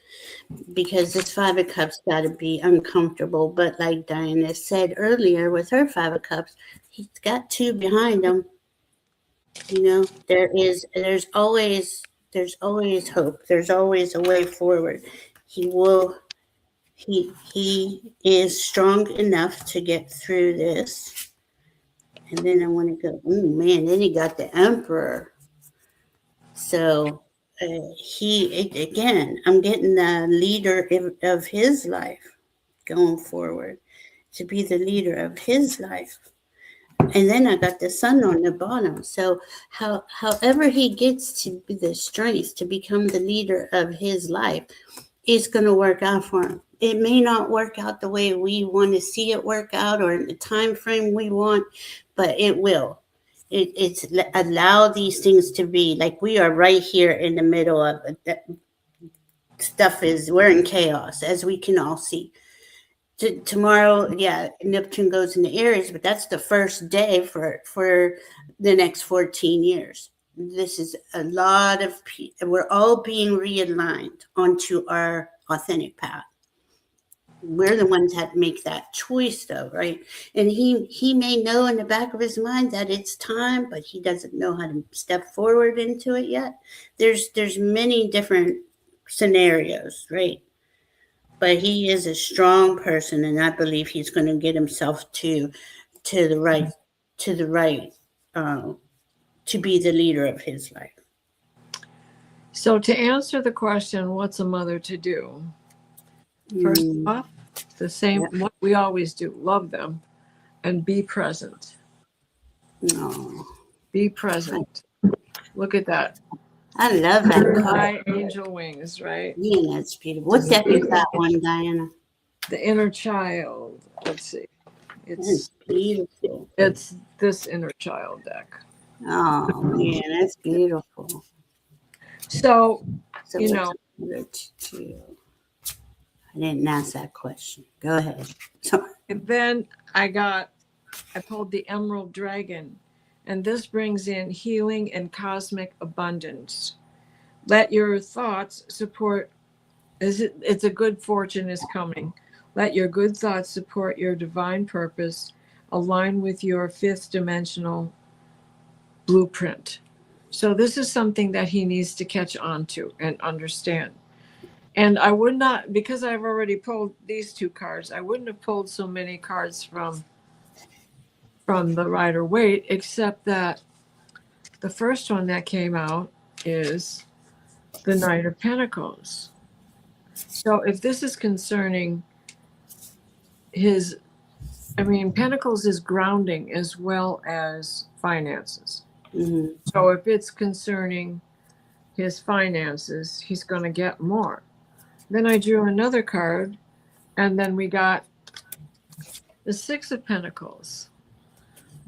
because this Five of Cups got to be uncomfortable. But like Diana said earlier with her Five of Cups, he's got two behind him. There's always hope. There's always a way forward. He is strong enough to get through this. And then I want to go, oh man, then he got the Emperor. So again, I'm getting the leader of his life going forward, to be the leader of his life. And then I got the sun on the bottom. So however he gets to be the strength to become the leader of his life, it's going to work out for him. It may not work out the way we want to see it work out or in the time frame we want, but it will. It's allow these things to be. Like, we are right here in the middle of it. We're in chaos, as we can all see. Tomorrow, Neptune goes into Aries, but that's the first day for the next 14 years. This is a lot of we're all being realigned onto our authentic path. We're the ones that make that choice, though, right? And he may know in the back of his mind that it's time, but he doesn't know how to step forward into it yet. There's many different scenarios, right? But he is a strong person, and I believe he's going to get himself to the right to the right to be the leader of his life. So to answer the question, what's a mother to do? First off, the same what we always do: love them and be present. Oh, Be present. Look at that. I love that card. High angel wings, right? Yeah, that's beautiful. What deck is that one, Diana? The inner child. Let's see. That's beautiful. It's this inner child deck. Oh man, that's beautiful. So So you know, I didn't ask that question. Go ahead. So, and then I pulled the Emerald Dragon, and this brings in healing and cosmic abundance. Let your thoughts support. It's a good fortune is coming. Let your good thoughts support your divine purpose, align with your fifth dimensional blueprint. So this is something that he needs to catch on to and understand. And I would not, because I've already pulled these two cards, I wouldn't have pulled so many cards from the Rider-Waite, except that the first one that came out is the Knight of Pentacles. So if this is concerning Pentacles is grounding as well as finances. mm-hmm. So if it's concerning his finances, he's going to get more. Then I drew another card, and then we got the Six of Pentacles.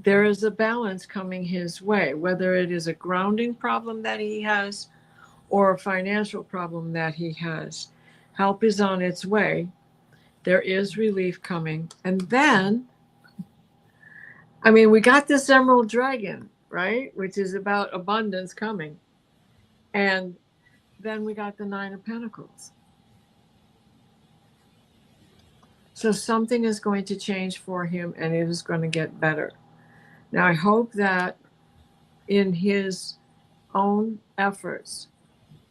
There is a balance coming his way, whether it is a grounding problem that he has or a financial problem that he has. Help is on its way. There is relief coming. And then, we got this Emerald Dragon, right? Which is about abundance coming. And then we got the Nine of Pentacles. So something is going to change for him, and it is going to get better. Now, I hope that in his own efforts,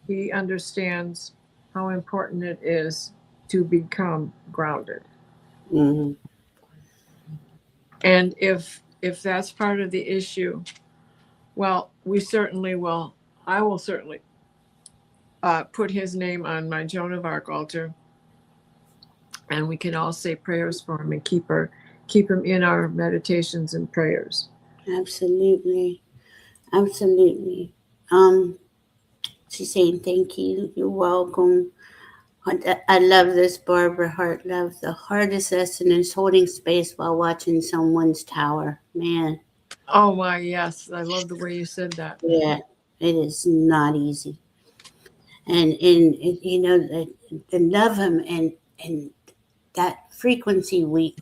he understands how important it is to become grounded. Mm-hmm. And if that's part of the issue, well, we certainly will. I will certainly put his name on my Joan of Arc altar, and we can all say prayers for him and keep him in our meditations and prayers. Absolutely. She's saying thank you. You're welcome. I love this, Barbara Hart. Love the hardest lesson is holding space while watching someone's tower. Man. Oh my, yes. I love the way you said that. Yeah, it is not easy. And love him and that frequency we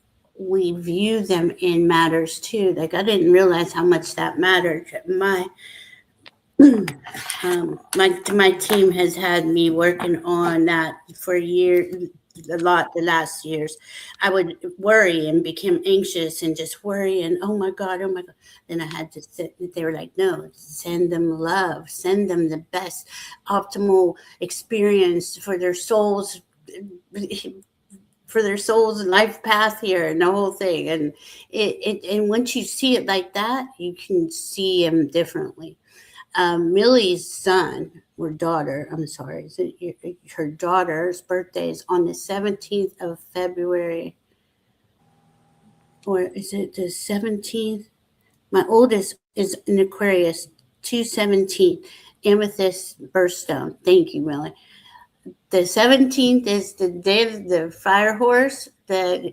view them in matters too. Like I didn't realize how much that mattered. My team has had me working on that for years, the last years. I would worry and became anxious and just worry and oh my God. Then I had to sit. They were like, no, send them love, send them the best optimal experience for their souls. For their soul's life path here and the whole thing, and and once you see it like that, you can see him differently. Millie's son or daughter, I'm sorry, her daughter's birthday is on the 17th of February, or is it the 17th? My oldest is an Aquarius, 2/17, amethyst birthstone. Thank you, Millie. The 17th is the day of the fire horse. The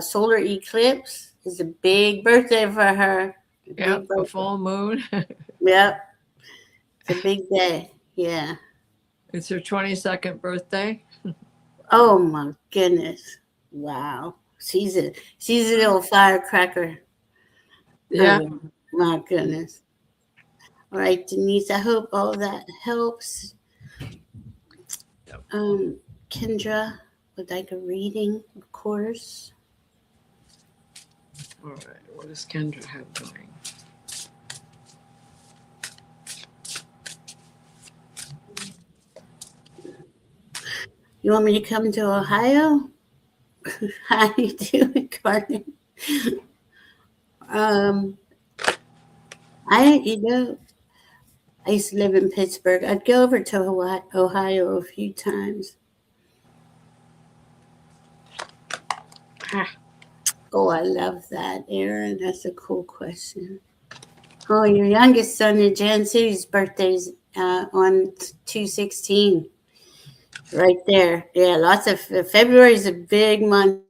solar eclipse is a big birthday for her. Yeah, a full moon. Yep. It's a big day. Yeah. It's her 22nd birthday. Oh my goodness. Wow. She's a little firecracker. Yeah. Oh, my goodness. All right, Denise, I hope all that helps. Kendra would like a reading, of course. All right. What does Kendra have going? You want me to come to Ohio? How you doing, Carmen? Um, I used to live in Pittsburgh. I'd go over to Ohio a few times. Oh, I love that, Aaron. That's a cool question. Oh, your youngest son, Jan Sue's birthday's on 2/16. Right there. Yeah, lots of February is a big month.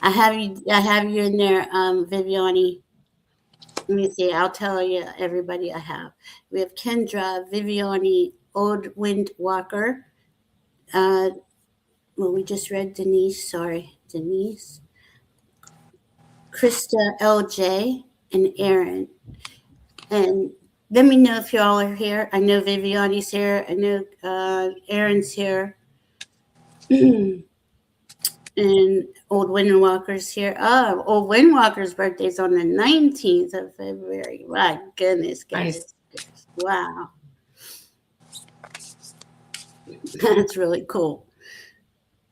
I have you in there, Viviani. Let me see. I'll tell you everybody I have. We have Kendra, Viviani, Old Wind Walker. Well, we just read Denise. Sorry, Denise. Krista, LJ, and Aaron. And let me know if y'all are here. I know Viviani's here. I know Aaron's here. And Old Windwalker's here. Oh, Old Windwalker's birthday's on the 19th of February. My goodness, guys. Nice. Wow. That's really cool.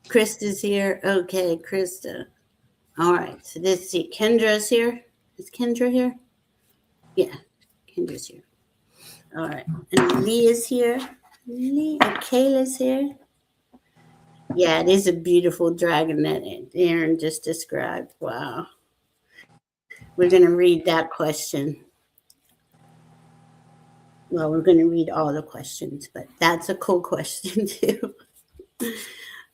Krista's here. Okay, Krista. All right. So let's see. Kendra's here. Is Kendra here? Yeah, Kendra's here. All right. And Lee is here. Lee and Kayla's here. Yeah, it is a beautiful dragon that Aaron just described. Wow. We're going to read that question. Well, we're going to read all the questions, but that's a cool question too.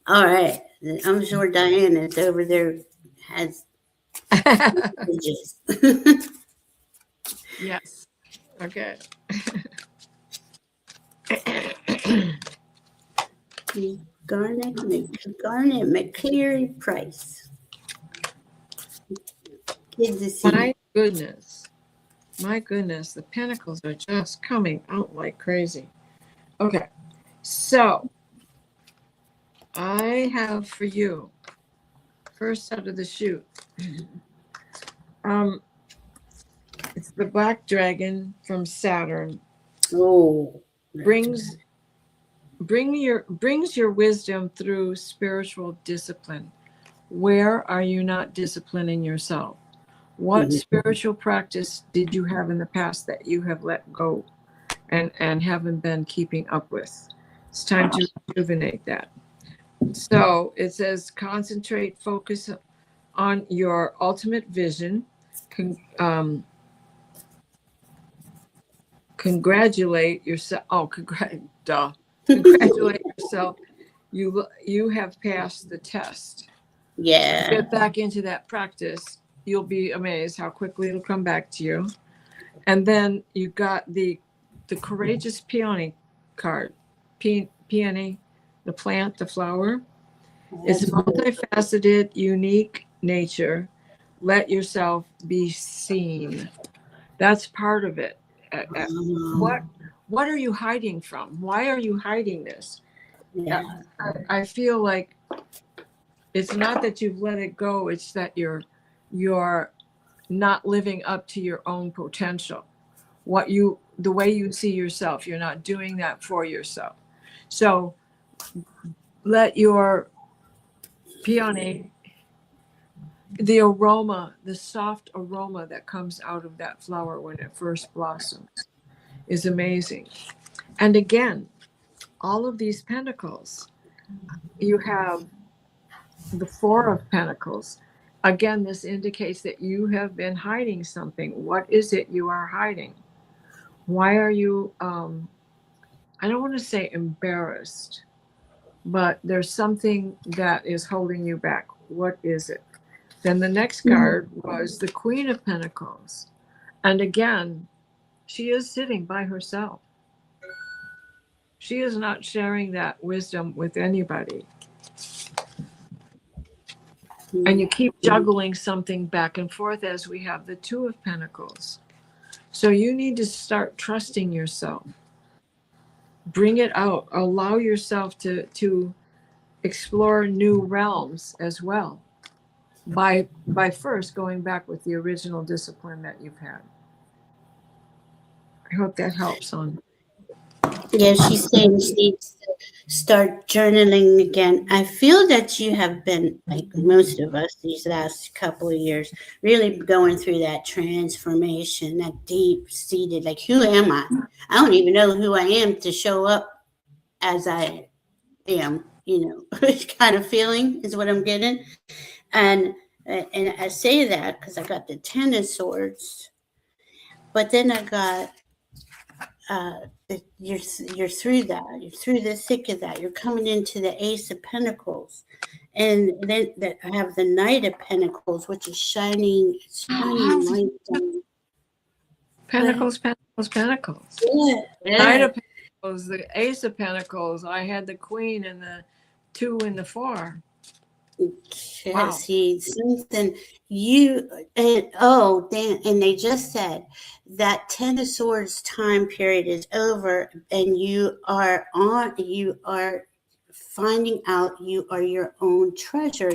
All right. I'm sure Diane is over there has images. Yes. Okay. Garnet McCleary Price. Good to see. My goodness, the pentacles are just coming out like crazy. Okay, so I have for you, first out of the chute. It's the Black Dragon from Saturn. Oh, brings your wisdom through spiritual discipline. Where are you not disciplining yourself? What spiritual practice did you have in the past that you have let go and haven't been keeping up with? It's time to rejuvenate that. So it says, concentrate, focus on your ultimate vision. Congratulate yourself. Oh, congratulate yourself. You have passed the test. Yeah. Get back into that practice. You'll be amazed how quickly it'll come back to you. And then you got the courageous peony card. Peony, the plant, the flower. It's multifaceted, unique nature. Let yourself be seen. That's part of it. What are you hiding from? Why are you hiding this? Yeah. I feel like it's not that you've let it go, it's that you're not living up to your own potential. The way you see yourself, you're not doing that for yourself. So let your peony, the aroma, the soft aroma that comes out of that flower when it first blossoms is amazing. And again, all of these pentacles, you have the Four of Pentacles. Again, this indicates that you have been hiding something. What is it you are hiding? Why are you, I don't want to say embarrassed, but there's something that is holding you back. What is it? Then the next card was the Queen of Pentacles. And again, she is sitting by herself. She is not sharing that wisdom with anybody. And you keep juggling something back and forth as we have the Two of Pentacles. So you need to start trusting yourself. Bring it out. Allow yourself to explore new realms as well. By first going back with the original discipline that you've had. I hope that helps on. Yeah, she's saying she needs to start journaling again. I feel that you have been, like most of us these last couple of years, really going through that transformation, that deep seated, like, who am I? I don't even know who I am to show up as I am, kind of feeling is what I'm getting. And and I say that because I got the Ten of Swords, but then I got uh, you're through that. You're through the thick of that. You're coming into the Ace of Pentacles, and then that I have the Knight of Pentacles, which is shining light down. Pentacles, Pentacles, Pentacles. Yeah. Knight of Pentacles, the Ace of Pentacles. I had the Queen and the 2 and the 4. Wow. See something and they just said that Ten of Swords time period is over, and you are finding out you are your own treasure.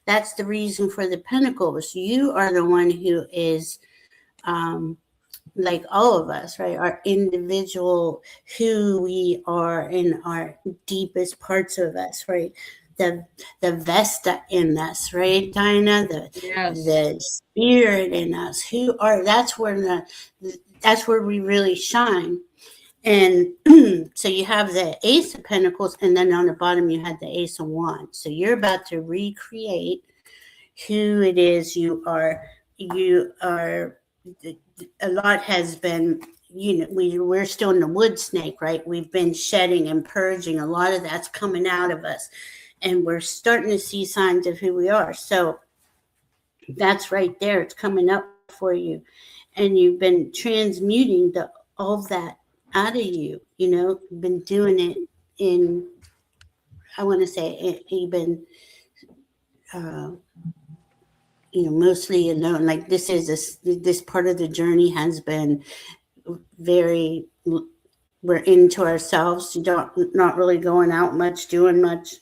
That's the reason for the Pentacles. You are the one who is like all of us, right? Our individual, who we are in our deepest parts of us, right? The Vesta in us, right, Dinah? The spirit in us. That's where we really shine. And so you have the Ace of Pentacles, and then on the bottom you had the Ace of Wands. So you're about to recreate who it is you are. A lot has been, we're still in the wood snake, right? We've been shedding and purging. A lot of that's coming out of us, and we're starting to see signs of who we are. So that's right there. It's coming up for you, and you've been transmuting all of that out of you. You've been doing it in, I want to say, you've been mostly alone. Like, this part of the journey has been very, we're into ourselves. Not really going out much, doing much.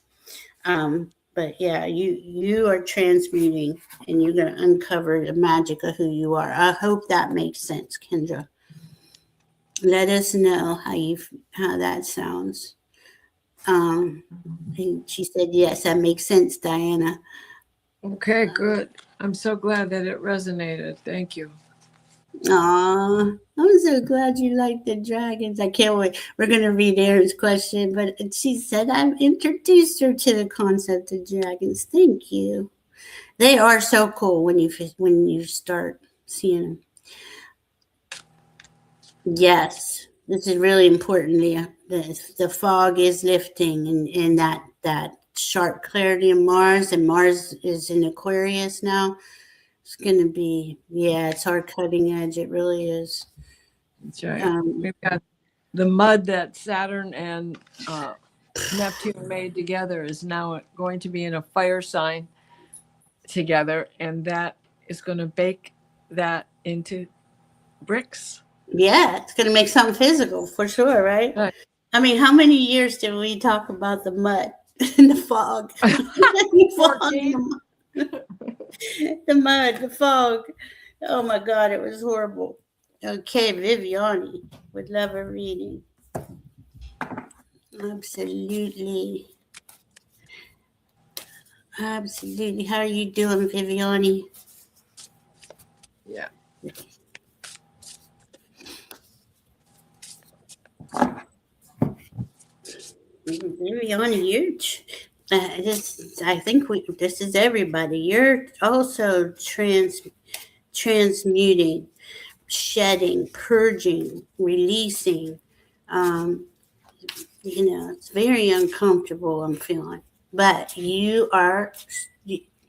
But yeah, you are transmuting, and you're going to uncover the magic of who you are. I hope that makes sense, Kendra. Let us know how that sounds. And she said, yes, that makes sense, Diana. Okay, good. I'm so glad that it resonated. Thank you. Aw, I'm so glad you like the dragons. I can't wait. We're going to read Erin's question, but she said I've introduced her to the concept of dragons. Thank you. They are so cool when you start seeing them. Yes, this is really important. The fog is lifting, and that sharp clarity of Mars, and Mars is in Aquarius now. It's going to be, it's our cutting edge. It really is. That's right. We've got the mud that Saturn and Neptune made together is now going to be in a fire sign together, and that is going to bake that into bricks. Yeah, it's going to make something physical for sure, right? Right. I mean, how many years did we talk about the mud and the fog? The mud, the fog. Oh my God, it was horrible. Okay, Viviani would love a reading. Absolutely. Absolutely. How are you doing, Viviani? Yeah. Viviani, I think this is everybody. You're also transmuting, shedding, purging, releasing. It's very uncomfortable, I'm feeling. But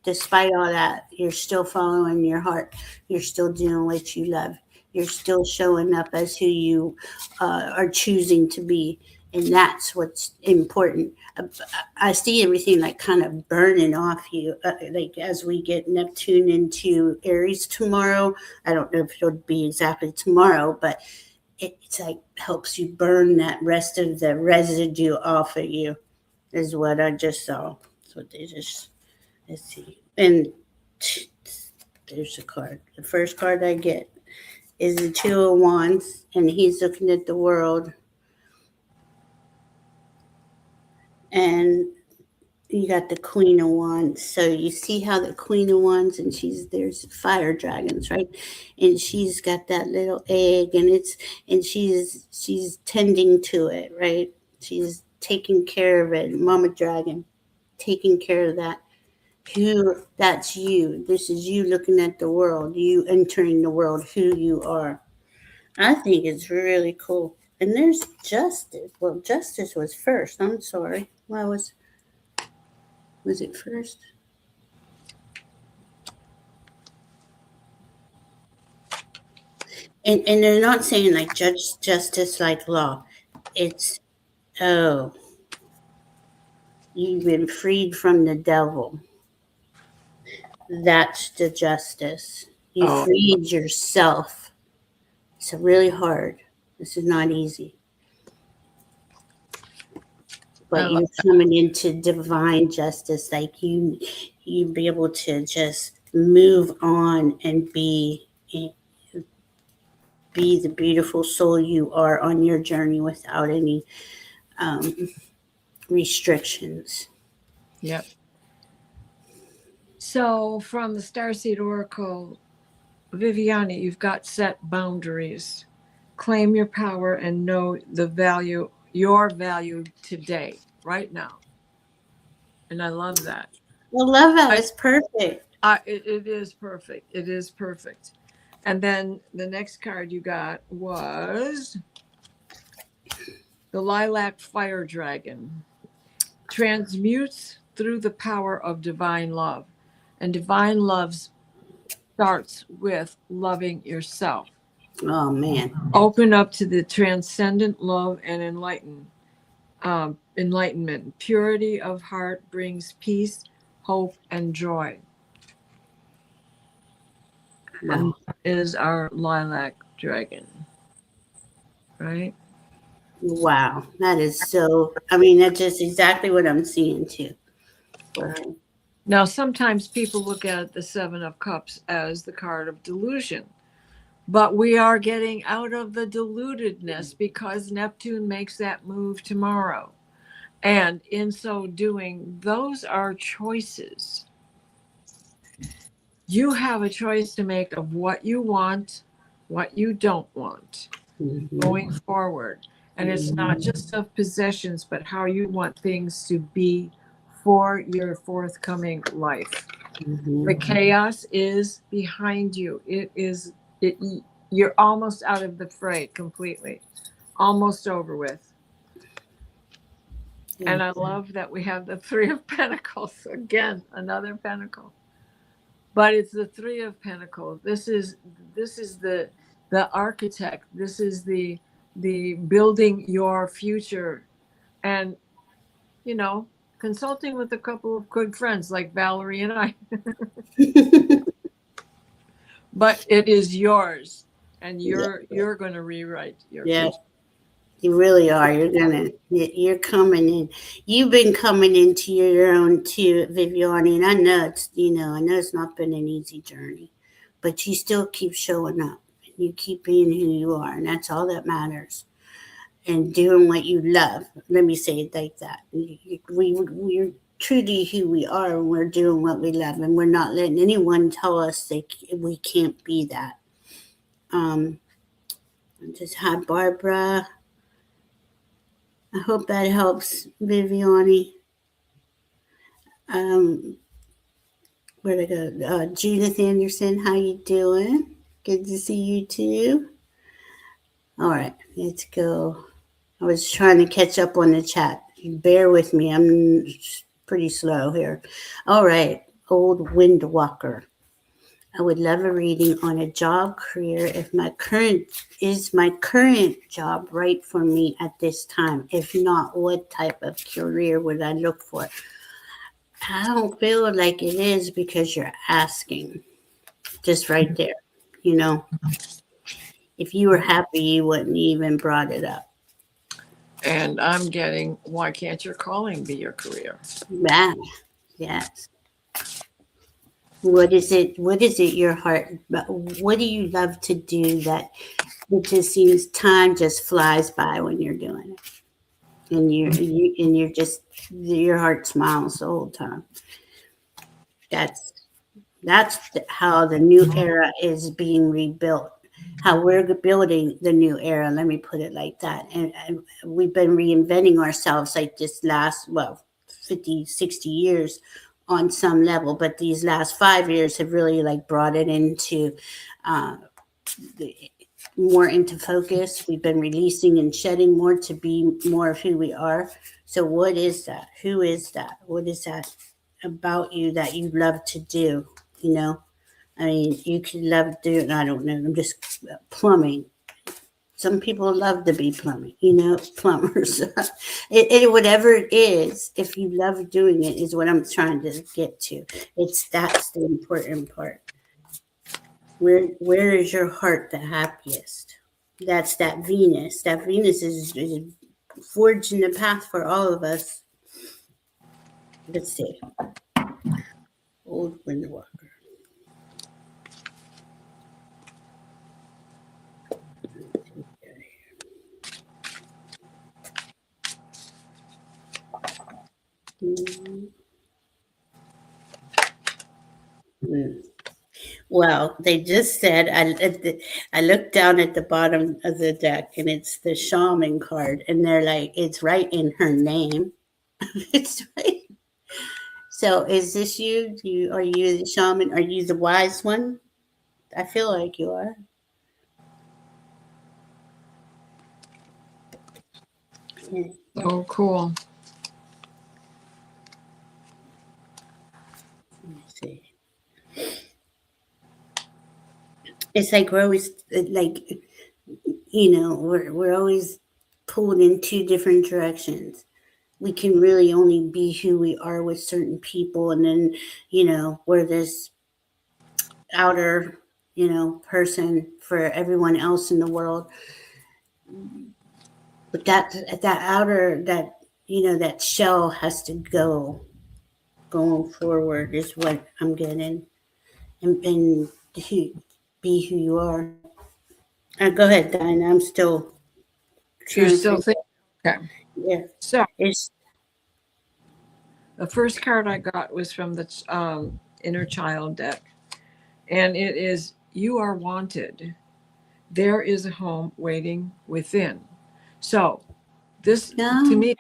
despite all that, you're still following your heart. You're still doing what you love. You're still showing up as who you are choosing to be. And that's what's important. I see everything like kind of burning off you. Like as we get Neptune into Aries tomorrow. I don't know if it'll be exactly tomorrow, but it's like helps you burn that rest of the residue off of you, is what I just saw. That's what let's see. And there's a card. The first card I get is the Two of Wands, and he's looking at the world. And you got the Queen of Wands. So you see how the Queen of Wands, and there's fire dragons, right? And she's got that little egg, and she's tending to it, right? She's taking care of it. Mama dragon taking care of that. That's you. This is you looking at the world, you entering the world, who you are. I think it's really cool. And there's Justice. Well, Justice was first. I'm sorry. Why was it first? And they're not saying like justice like law. It's, oh, you've been freed from the devil. That's the justice. You freed yourself. It's really hard. This is not easy. But you're coming into divine justice, like you be able to just move on and be the beautiful soul you are on your journey without any restrictions. Yep. So from the Starseed Oracle, Viviani, you've got set boundaries. Claim your power and know your value today, right now. And I love that. Well, love that. It's perfect. It is perfect. It is perfect. And then the next card you got was the Lilac Fire Dragon. Transmutes through the power of divine love. And divine love starts with loving yourself. Oh, man. Open up to the transcendent love and enlightenment. Purity of heart brings peace, hope, and joy. Wow. And that is our lilac dragon, right? Wow, that is so, that's just exactly what I'm seeing too. Wow. Now, sometimes people look at the Seven of Cups as the card of delusion, but we are getting out of the deludedness because Neptune makes that move tomorrow. And in so doing, those are choices. You have a choice to make of what you want, what you don't want going forward. And it's not just of possessions, but how you want things to be for your forthcoming life. The chaos is behind you. You're almost out of the fray completely, almost over with. And I love that we have the Three of Pentacles again, another pentacle. But it's the Three of Pentacles. This is the architect. This is the building your future, and consulting with a couple of good friends like Valerie and I. But it is yours, and you're going to rewrite your future. You really are. You're coming in. You've been coming into your own too, Viviani. And I know it's not been an easy journey, but you still keep showing up. You keep being who you are, and that's all that matters. And doing what you love. Let me say it like that. We're true to who we are, and we're doing what we love, and we're not letting anyone tell us we can't be that. I just had Barbara. I hope that helps, Viviani. Where'd I go? Judith Anderson, how you doing? Good to see you too. All right, let's go. I was trying to catch up on the chat. Bear with me. I'm pretty slow here. All right, Old Windwalker. I would love a reading on a job career if my current job right for me at this time? If not, what type of career would I look for? I don't feel like it is because you're asking. Just right there. If you were happy, you wouldn't even brought it up. And I'm getting, why can't your calling be your career? Yes. What is it your heart, what do you love to do that it just seems time just flies by when you're doing it? and you're just, your heart smiles the whole time. That's how the new era is being rebuilt. How we're building the new era. Let me put it like that. And we've been reinventing ourselves like this last, 50, 60 years on some level, but these last 5 years have really like brought it into uh, more into focus. We've been releasing and shedding more to be more of who we are. So what is that? Who is that? What is that about you that you love to do? You know, I mean, you could love doing, I don't know, I'm just plumbing. Some people love to be plumbing, plumbers. Whatever it is, if you love doing it, is what I'm trying to get to. That's the important part. Where is your heart the happiest? That's that Venus. That Venus is forging the path for all of us. Let's see. Old Windwalker. Well, they just said, I looked down at the bottom of the deck and it's the shaman card, and they're like, it's right in her name. It's right. So is this you? Are you the shaman? Are you the wise one? I feel like you are. Oh, cool. Let me see. It's like we're always like, we're always pulled in two different directions. We can really only be who we are with certain people, and then we're this outer person for everyone else in the world. But that outer, that shell has to go. Going forward is what I'm getting, and be who you are. Go ahead, Diana. I'm still You're trying still to. thinking. Okay. Yeah. So It's the first card I got was from the inner child deck, and it is, you are wanted. There is a home waiting within. So this, to no. me,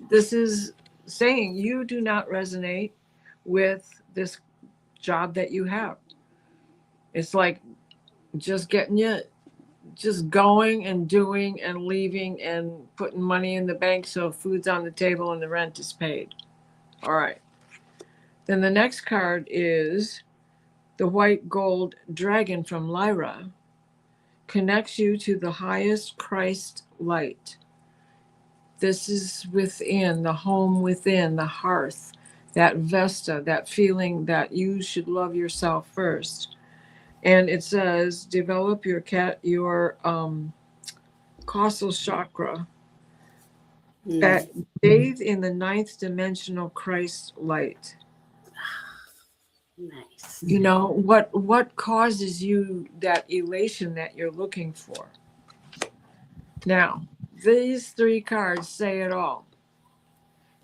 this is saying you do not resonate with this job that you have. It's like just getting you, just going and doing and leaving and putting money in the bank so food's on the table and the rent is paid. All right. Then the next card is the white gold dragon from Lyra. Connects you to the highest Christ light. This is within, the home within, the hearth, that Vesta, that feeling that you should love yourself first. And it says, develop your causal chakra. Bathe in the ninth dimensional Christ light. Nice. What causes you that elation that you're looking for? Now, these three cards say it all,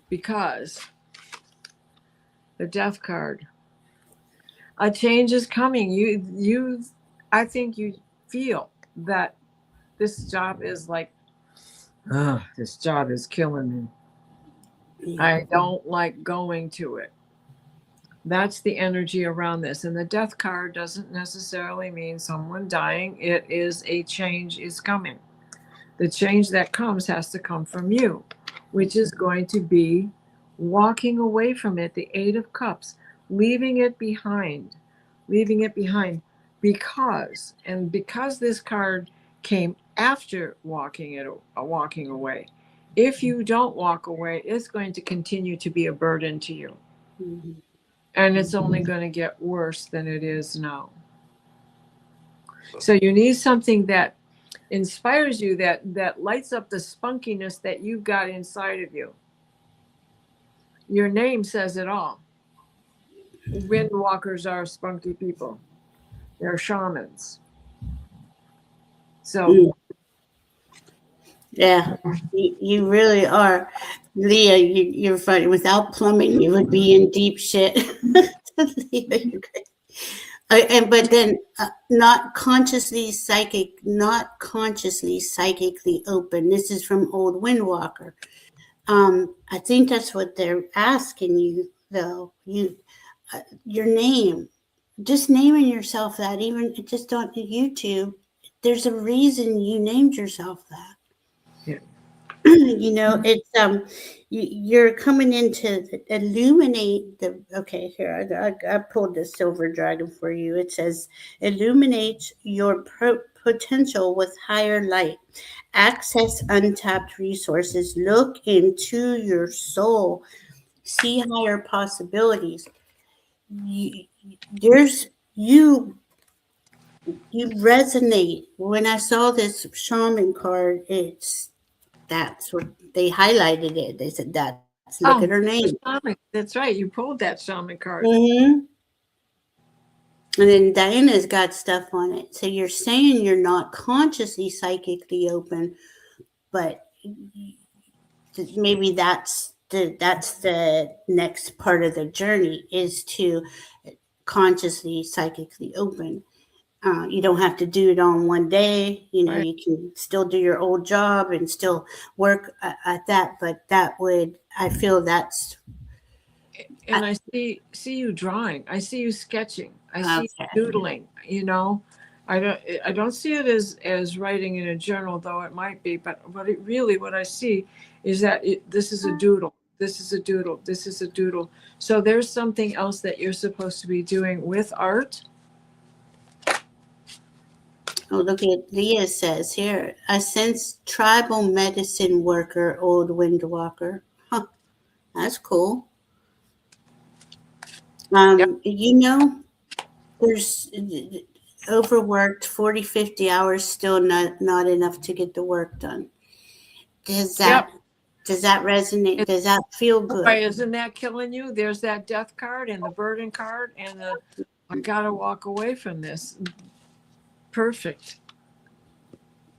because the death card, a change is coming. I think you feel that this job is like, this job is killing me. I don't like going to it. That's the energy around this. And the death card doesn't necessarily mean someone dying. It is a change is coming. The change that comes has to come from you, which is going to be walking away from it, the Eight of Cups, leaving it behind, because this card came after walking away. If you don't walk away, it's going to continue to be a burden to you. Mm-hmm. And it's only going to get worse than it is now. So you need something that inspires you, that lights up the spunkiness that you've got inside of you. Your name says it all. Windwalkers are spunky people. They're shamans. So Yeah, you really are. Leah, you're funny. Without plumbing, you would be in deep shit. Leah, you're great. And but then not consciously psychically open. This is from Old Windwalker. I think that's what they're asking you, though. Your name, just naming yourself that, even just on YouTube. There's a reason you named yourself that. Yeah. It's you're coming in to illuminate the. Okay, here I pulled the silver dragon for you. It says illuminate your potential with higher light, access untapped resources, look into your soul, see higher possibilities. There's you resonate. When I saw this shaman card, that's what they highlighted it. They said that's look at her Oh, name. the shaman. That's right. You pulled that shaman card. Mm-hmm. And then Diana's got stuff on it. So you're saying you're not consciously psychically open, but maybe that's the next part of the journey is to consciously psychically open. You don't have to do it on one day. Right. You can still do your old job and still work at that. But I feel that's And I see you drawing. I see you sketching. I see okay. you doodling. I don't see it as writing in a journal, though it might be. But what I see is that this is a doodle. This is a doodle. This is a doodle. So there's something else that you're supposed to be doing with art. Oh, look at Leah says here. I sense tribal medicine worker, Old Windwalker. Huh, that's cool. Yep. There's overworked 40, 50 hours, still not enough to get the work done. Does that Yep. does that resonate? Does that feel good? Why isn't that killing you? There's that death card and the burden card and the I gotta walk away from this. Perfect.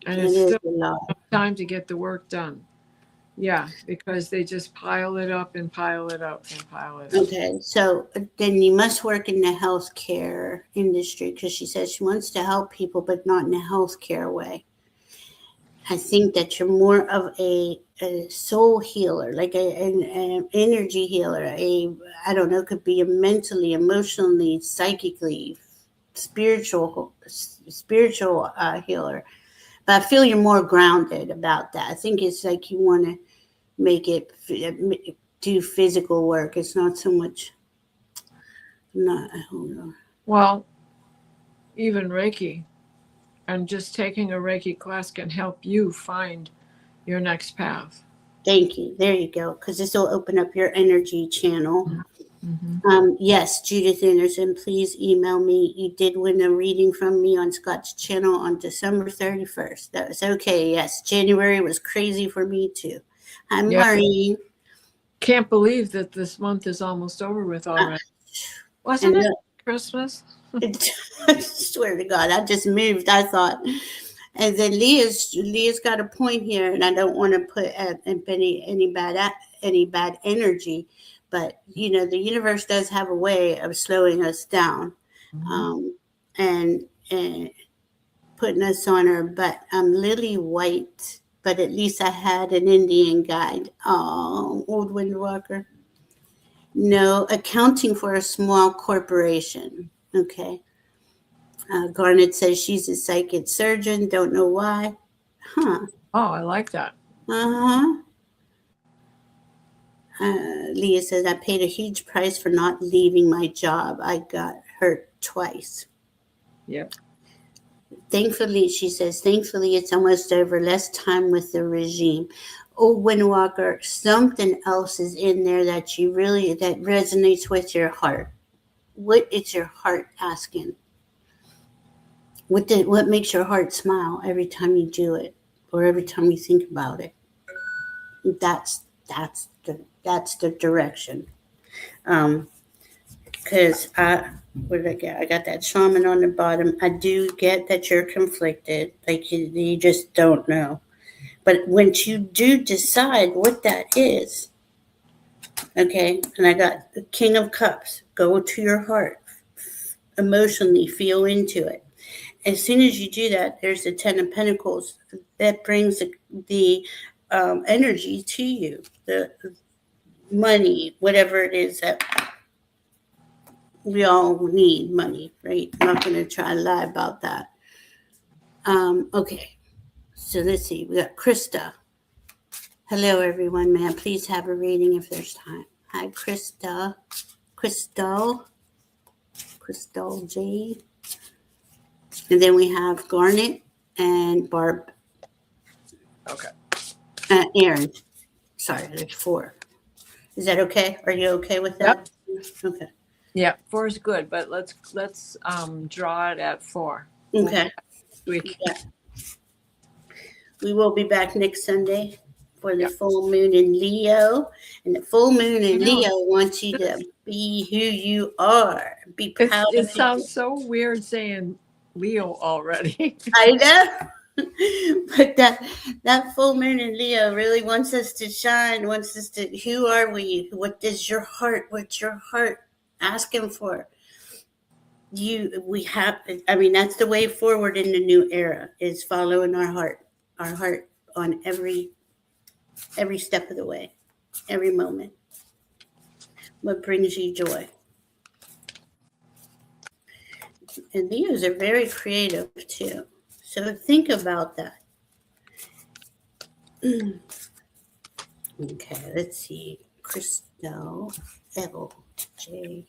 And It it's is still a lot. time to get the work done. Yeah, because they just pile it up and pile it up and pile it up. Okay, so then you must work in the healthcare industry because she says she wants to help people, but not in a healthcare way. I think that you're more of a soul healer, like an energy healer. I don't know, could be a mentally, emotionally, psychically, spiritual healer. But I feel you're more grounded about that. I think it's like you want to make it do physical work. It's not so much. Not. Hold on. Well, even Reiki and just taking a Reiki class can help you find your next path. Thank you. There you go. Because this will open up your energy channel. Mm-hmm. Yes, Judith Anderson, please email me. You did win a reading from me on Scott's channel on December 31st. That was okay. Yes, January was crazy for me too. I'm Maureen. Can't believe that this month is almost over with already. Wasn't it Christmas? I swear to God, I just moved. I thought, and then Leah's got a point here, and I don't want to put any bad energy, but the universe does have a way of slowing us down, and putting us on our butt. I'm lily white, but at least I had an Indian guide. Oh, Old Windwalker. No, accounting for a small corporation. Okay. Garnet says she's a psychic surgeon. Don't know why. Huh. Oh, I like that. Uh-huh. Leah says, I paid a huge price for not leaving my job. I got hurt twice. Yep. Thankfully, she says, thankfully it's almost over. Less time with the regime. Oh, Windwalker, something else is in there that resonates with your heart. What is your heart asking? What makes your heart smile every time you do it, or every time you think about it? That's the direction. Because what did I get? I got that shaman on the bottom. I do get that you're conflicted, like you just don't know. But once you do decide what that is, okay, and I got the King of Cups, go to your heart, emotionally feel into it. As soon as you do that, there's the Ten of Pentacles that brings the energy to you, the money, whatever it is that we all need money, right? I'm not going to try to lie about that. Okay, so let's see. We got Krista. Hello, everyone. May I please have a reading if there's time? Hi, Krista. Crystal J. And then we have Garnet and Barb. Okay. Aaron. Sorry, there's 4. Is that okay? Are you okay with that? Yep. Okay. Yeah, 4 is good, but let's draw it at 4. Okay. Week. Yeah. We will be back next Sunday for the full moon in Leo. And the full moon in Leo wants you to be who you are. Be proud. It sounds so weird saying Leo already. I know. But that full moon in Leo really wants us to shine, wants us to, who are we? What's your heart asking for? That's the way forward in the new era, is following our heart on every step of the way, every moment. What brings you joy? And Leos are very creative too. So think about that. Okay, let's see. Crystal L J.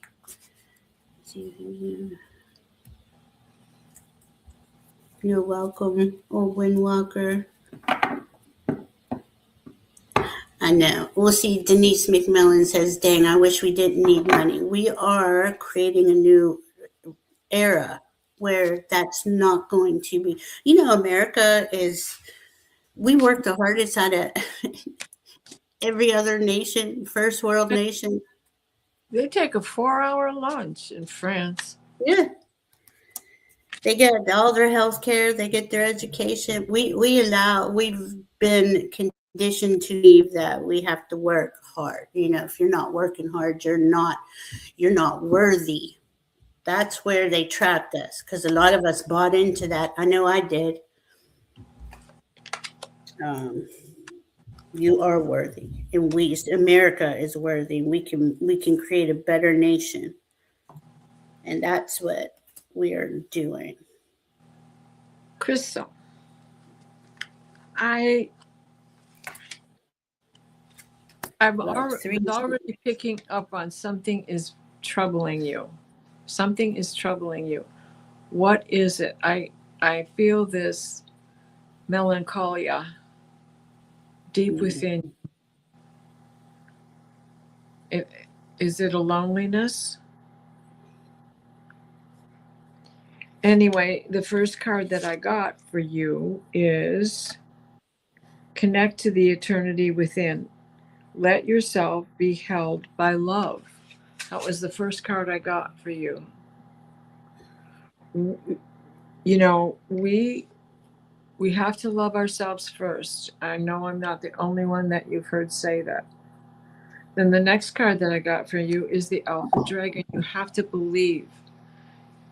You're welcome, old Windwalker. I know. We'll see. Denise McMillan says, dang, I wish we didn't need money. We are creating a new era where that's not going to be. America we work the hardest out of every other nation, first world nation. They take a 4-hour lunch in France. Yeah. They get all their health care. They get their education. We've been conditioned to believe that we have to work hard. If you're not working hard, you're not worthy. That's where they trapped us, because a lot of us bought into that. I know I did. You are worthy, and America is worthy. We can create a better nation, and that's what we are doing. Crystal, I'm already picking up on something is troubling you. Something is troubling you. What is it? I feel this melancholia deep within. Is it a loneliness? Anyway, the first card that I got for you is connect to the eternity within. Let yourself be held by love. That was the first card I got for you. We have to love ourselves first. I know I'm not the only one that you've heard say that. Then the next card that I got for you is the Alpha Dragon. You have to believe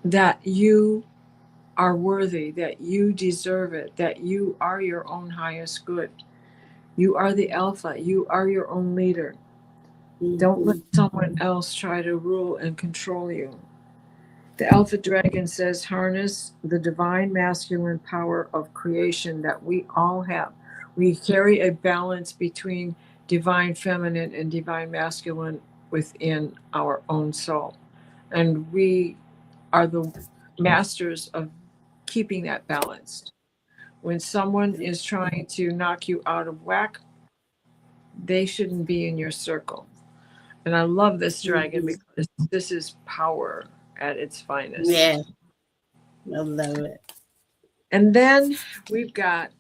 that you are worthy, that you deserve it, that you are your own highest good. You are the Alpha. You are your own leader. Don't let someone else try to rule and control you. The Alpha Dragon says, harness the divine masculine power of creation that we all have. We carry a balance between divine feminine and divine masculine within our own soul. And we are the masters of keeping that balanced. When someone is trying to knock you out of whack, they shouldn't be in your circle. And I love this dragon because this is power at its finest. Yeah, I love it. And then you got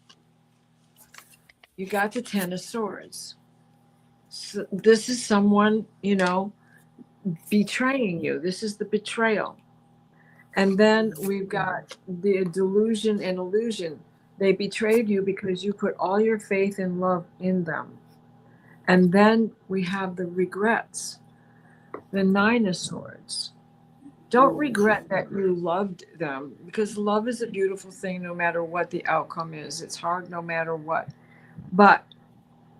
the Ten of Swords. So this is someone, betraying you. This is the betrayal. And then we've got the delusion and illusion. They betrayed you because you put all your faith and love in them. And then we have the regrets, the Nine of Swords. Don't regret that you loved them, because love is a beautiful thing no matter what the outcome is. It's hard no matter what. But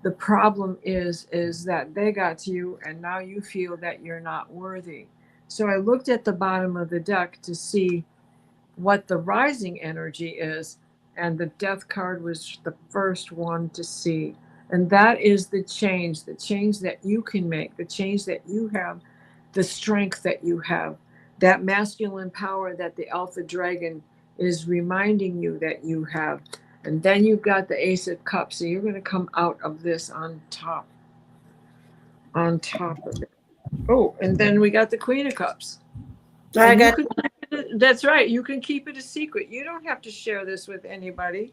the problem is that they got to you and now you feel that you're not worthy. So I looked at the bottom of the deck to see what the rising energy is, and the Death card was the first one to see. And that is the change that you can make, the change that you have, the strength that you have, that masculine power that the Alpha Dragon is reminding you that you have. And then you've got the Ace of Cups. So you're going to come out of this on top of it. Oh, and then we got the Queen of Cups. That's right. You can keep it a secret. You don't have to share this with anybody.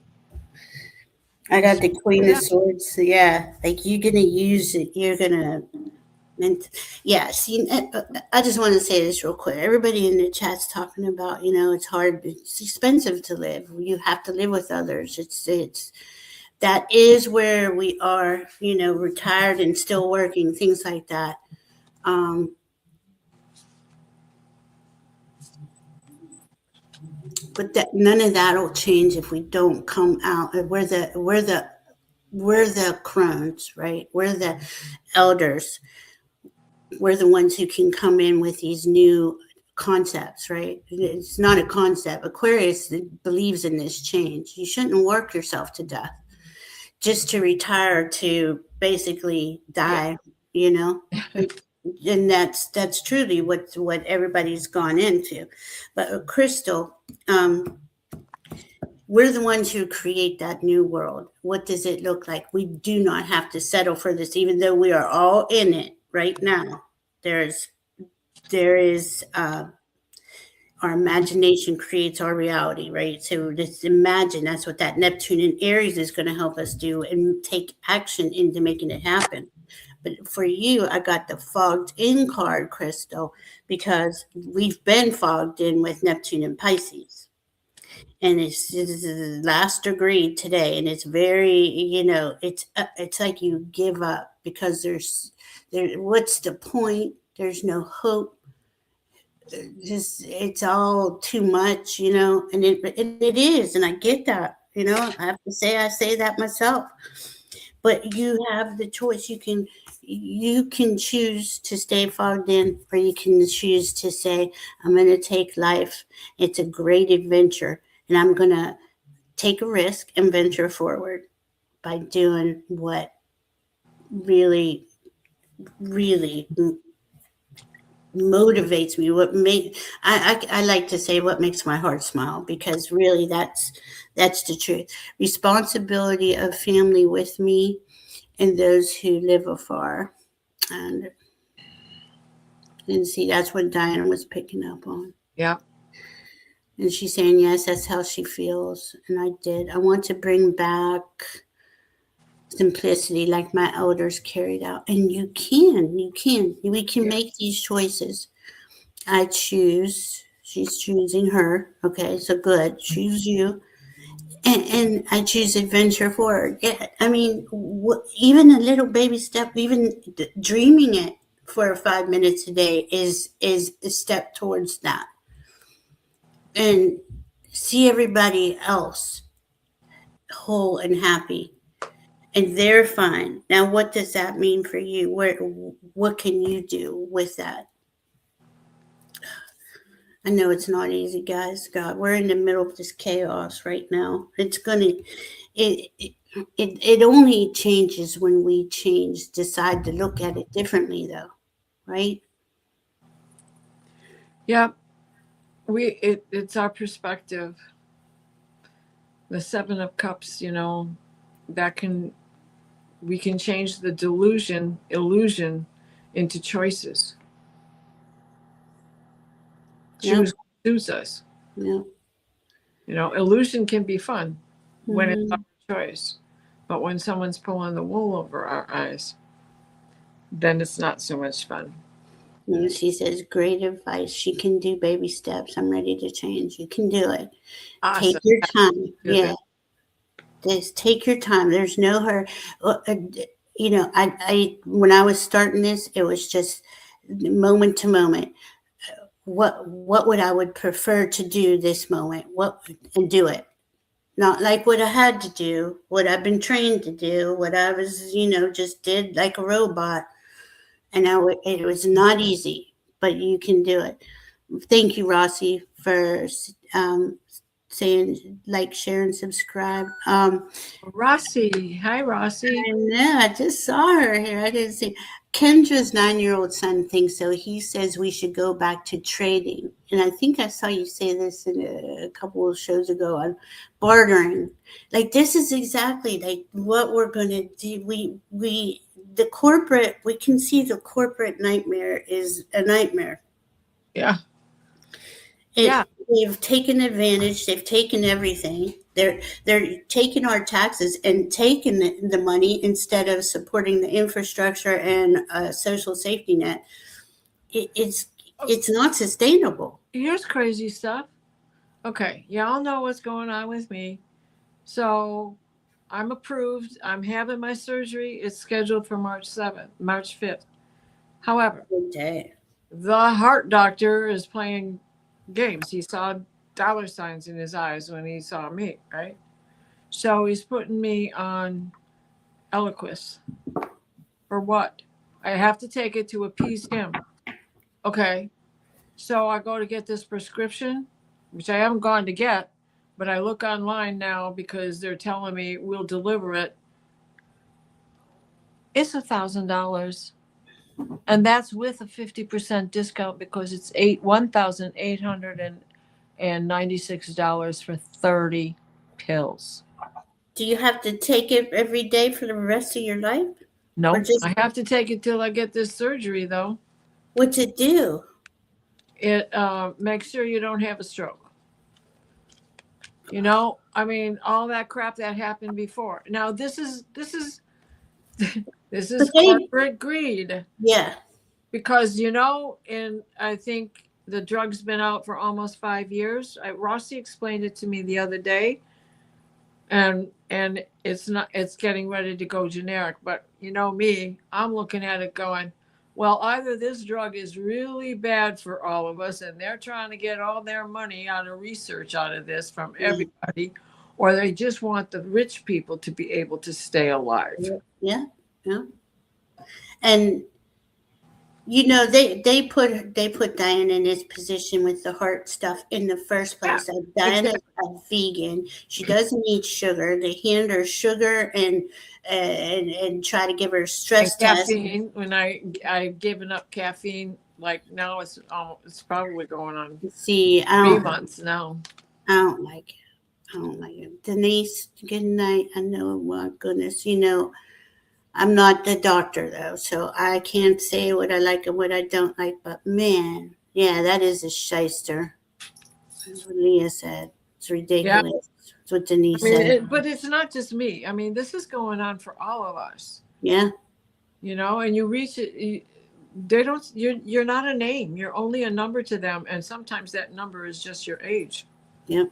I got the Queen of Swords. So yeah, like you're going to use it. You're going to. Yeah, see, I just want to say this real quick. Everybody in the chat's talking about, it's hard. It's expensive to live. You have to live with others. That is where we are, retired and still working, things like that. But none of that will change if we don't come out. We're the crones, right? We're the elders. We're the ones who can come in with these new concepts, right? It's not a concept. Aquarius believes in this change. You shouldn't work yourself to death just to retire, to basically die, and that's truly what everybody's gone into. But Crystal, we're the ones who create that new world. What does it look like? We do not have to settle for this, even though we are all in it right now. There is our imagination creates our reality, right? So just imagine, that's what that Neptune in Aries is going to help us do, and take action into making it happen. But for you, I got the fogged in card, Crystal, because we've been fogged in with Neptune and Pisces. And it's the last degree today. And it's very, it's like you give up, because what's the point? There's no hope. It's all too much, and it is. And I get that, I have to say, I say that myself. But you have the choice. You can choose to stay fogged in, or you can choose to say, I'm going to take life. It's a great adventure, and I'm going to take a risk and venture forward by doing what really, really motivates me. I like to say what makes my heart smile, because really that's the truth. Responsibility of family with me and those who live afar. And see, that's what Diana was picking up on. Yeah. And she's saying, yes, that's how she feels. And I did. I want to bring back simplicity like my elders carried out. And we can make these choices. I choose. She's choosing her. Okay, so good. Choose you. And I choose adventure forward. Yeah, I mean, even a little baby step, even dreaming it for 5 minutes a day is a step towards that. And see everybody else whole and happy, and they're fine. Now, what does that mean for you? What can you do with that? I know it's not easy, guys. God, we're in the middle of this chaos right now. It only changes when we decide to look at it differently, though, right? Yeah. It's our perspective. The Seven of Cups, we can change the illusion into choices. Choose suits us. Yeah. Illusion can be fun when it's our choice. But when someone's pulling the wool over our eyes, then it's not so much fun. And she says, great advice. She can do baby steps. I'm ready to change. You can do it. Awesome. Take your time. Yeah. Just take your time. There's no hurry. You know, I when I was starting this, it was just moment to moment. What would I would prefer to do this moment? What and do it. Not like what I had to do, what I've been trained to do, what I was, just did like a robot. And it was not easy, but you can do it. Thank you, Rossi, for saying like, share, and subscribe. Rossi. Hi, Rossi. I know. I just saw her here. I didn't see. Kendra's 9-year-old son thinks so. He says we should go back to trading. And I think I saw you say this in a couple of shows ago on bartering. Like, this is exactly like what we're going to do. We can see the corporate nightmare is a nightmare. Yeah. They've taken advantage. They've taken everything. They're taking our taxes and taking the money instead of supporting the infrastructure and a social safety net. It's not sustainable. Here's crazy stuff. Okay, y'all know what's going on with me. So I'm approved. I'm having my surgery. It's scheduled for March 5th. However, the heart doctor is playing games. He saw dollar signs in his eyes when he saw me, right? So he's putting me on Eliquis. For what? I have to take it to appease him. Okay. So I go to get this prescription, which I haven't gone to get, but I look online now because they're telling me we'll deliver it. It's $1,000. And that's with a 50% discount because it's $1,896 for 30 pills. Do you have to take it every day for the rest of your life? No, I have to take it till I get this surgery, though. What's it do? It makes sure you don't have a stroke. I mean, all that crap that happened before. Now, this is corporate greed. Yeah. Because, I think the drug's been out for almost 5 years. Rossi explained it to me the other day. And it's getting ready to go generic. But me, I'm looking at it going, well, either this drug is really bad for all of us and they're trying to get all their money out of research out of this from everybody, or they just want the rich people to be able to stay alive. Yeah. And they put Diana in this position with the heart stuff in the first place. Yeah, Diana's a vegan. She doesn't eat sugar. They hand her sugar and try to give her stress test. Caffeine. When I've given up caffeine, like now it's probably going on 3 months now. I don't like it. Denise, good night. I know, my goodness, I'm not the doctor, though, so I can't say what I like and what I don't like. But, man, yeah, that is a shyster. That's what Leah said. It's ridiculous. Yeah. That's what Denise said. But it's not just me. I mean, this is going on for all of us. Yeah. And you reach it. You're not a name. You're only a number to them. And sometimes that number is just your age. Yep.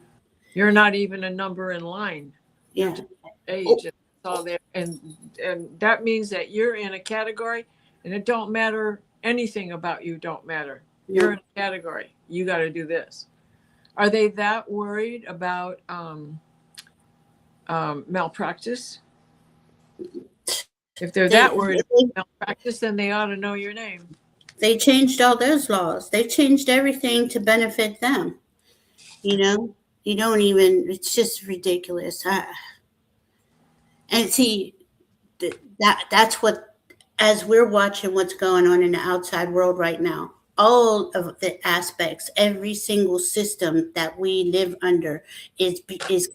You're not even a number in line. Yeah. Age. All there, and that means that you're in a category, and it don't matter, anything about you don't matter. You're in a category. You got to do this. Are they that worried about malpractice? If they're that worried about malpractice, then they ought to know your name. They changed all those laws. They changed everything to benefit them. You don't even. It's just ridiculous. And see, that's what, as we're watching what's going on in the outside world right now, all of the aspects, every single system that we live under is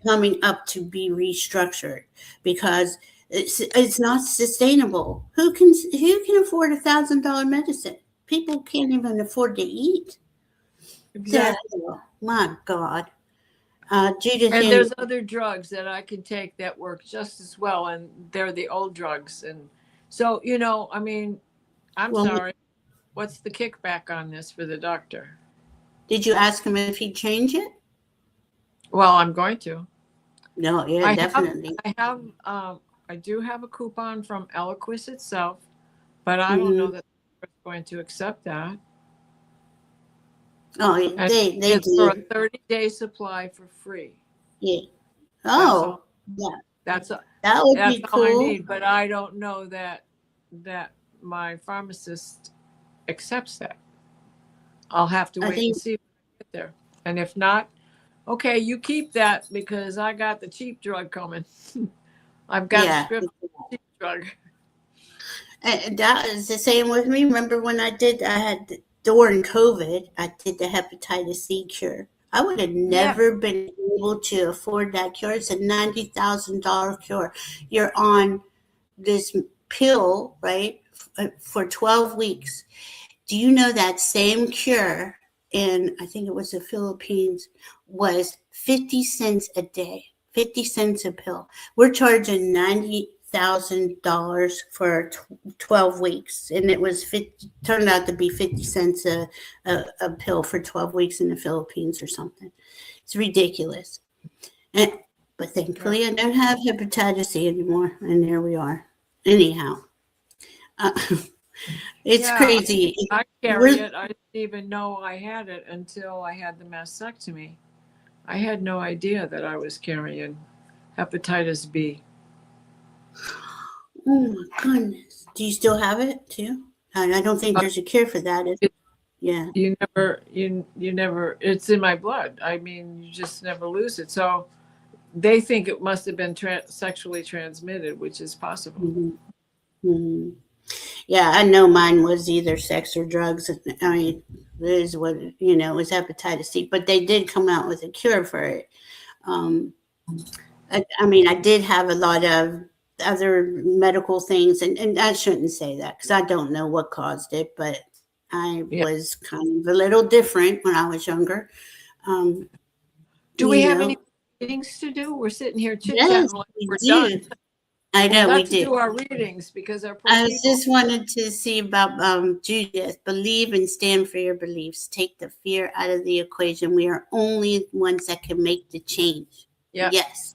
coming up to be restructured because it's not sustainable. Who can afford $1,000 medicine? People can't even afford to eat. Exactly. My God. Judith, and there's other drugs that I can take that work just as well, and they're the old drugs. And so, I mean, sorry. What's the kickback on this for the doctor? Did you ask him if he'd change it? Well, I'm going to. No, yeah, definitely. I do have a coupon from Eloquist itself, but I don't know Mm-hmm. that they're going to accept that. Oh, And they it's for a do. 30-day supply for free. Yeah. That's all. Oh, yeah. That's That would that's be all I cool. need. But I don't know that my pharmacist accepts that. I'll have to I wait and think, see when I get there. And if not, okay, you keep that because I got the cheap drug coming. I've got a yeah. script for the cheap drug. And that is the same with me. Remember when I had, during COVID, I did the hepatitis C cure. I would have Yeah. never been able to afford that cure. It's a $90,000 cure. You're on this pill, right, for 12 weeks. Do you know that same cure in, I think it was the Philippines, was 50 cents a day, 50 cents a pill. We're charging $90,000 for 12 weeks. And it was 50, turned out to be 50 cents a pill for 12 weeks in the Philippines or something. It's ridiculous. And, but Yeah. thankfully, I don't have hepatitis C anymore. And there we are. Anyhow. Uh, it's Yeah, crazy. I carry We're it. I didn't even know I had it until I had the mastectomy. I had no idea that I was carrying hepatitis B. Oh my goodness. Do you still have it too? And I don't think Uh, there's a cure for that. it, Yeah. you never, it's in my blood. I mean, you just never lose it. So they think it must have been sexually transmitted, which is possible. Hmm. Hmm. Yeah, I know mine was either sex or drugs. I mean, it is what, it was hepatitis C, but they did come out with a cure for it. Um, I mean, I did have a lot of other medical things, and I shouldn't say that because I don't know what caused it, but I Yeah. was kind of a little different when I was younger. Um, Do we you have any know, readings to do? We're sitting here chit yes, chatting like we we're done. do. I We've know we got to do. do our readings because our poor I was people. just wanted to see about Judith. Believe and stand for your beliefs. Take the fear out of the equation. We are only ones that can make the change. Yeah. Yes.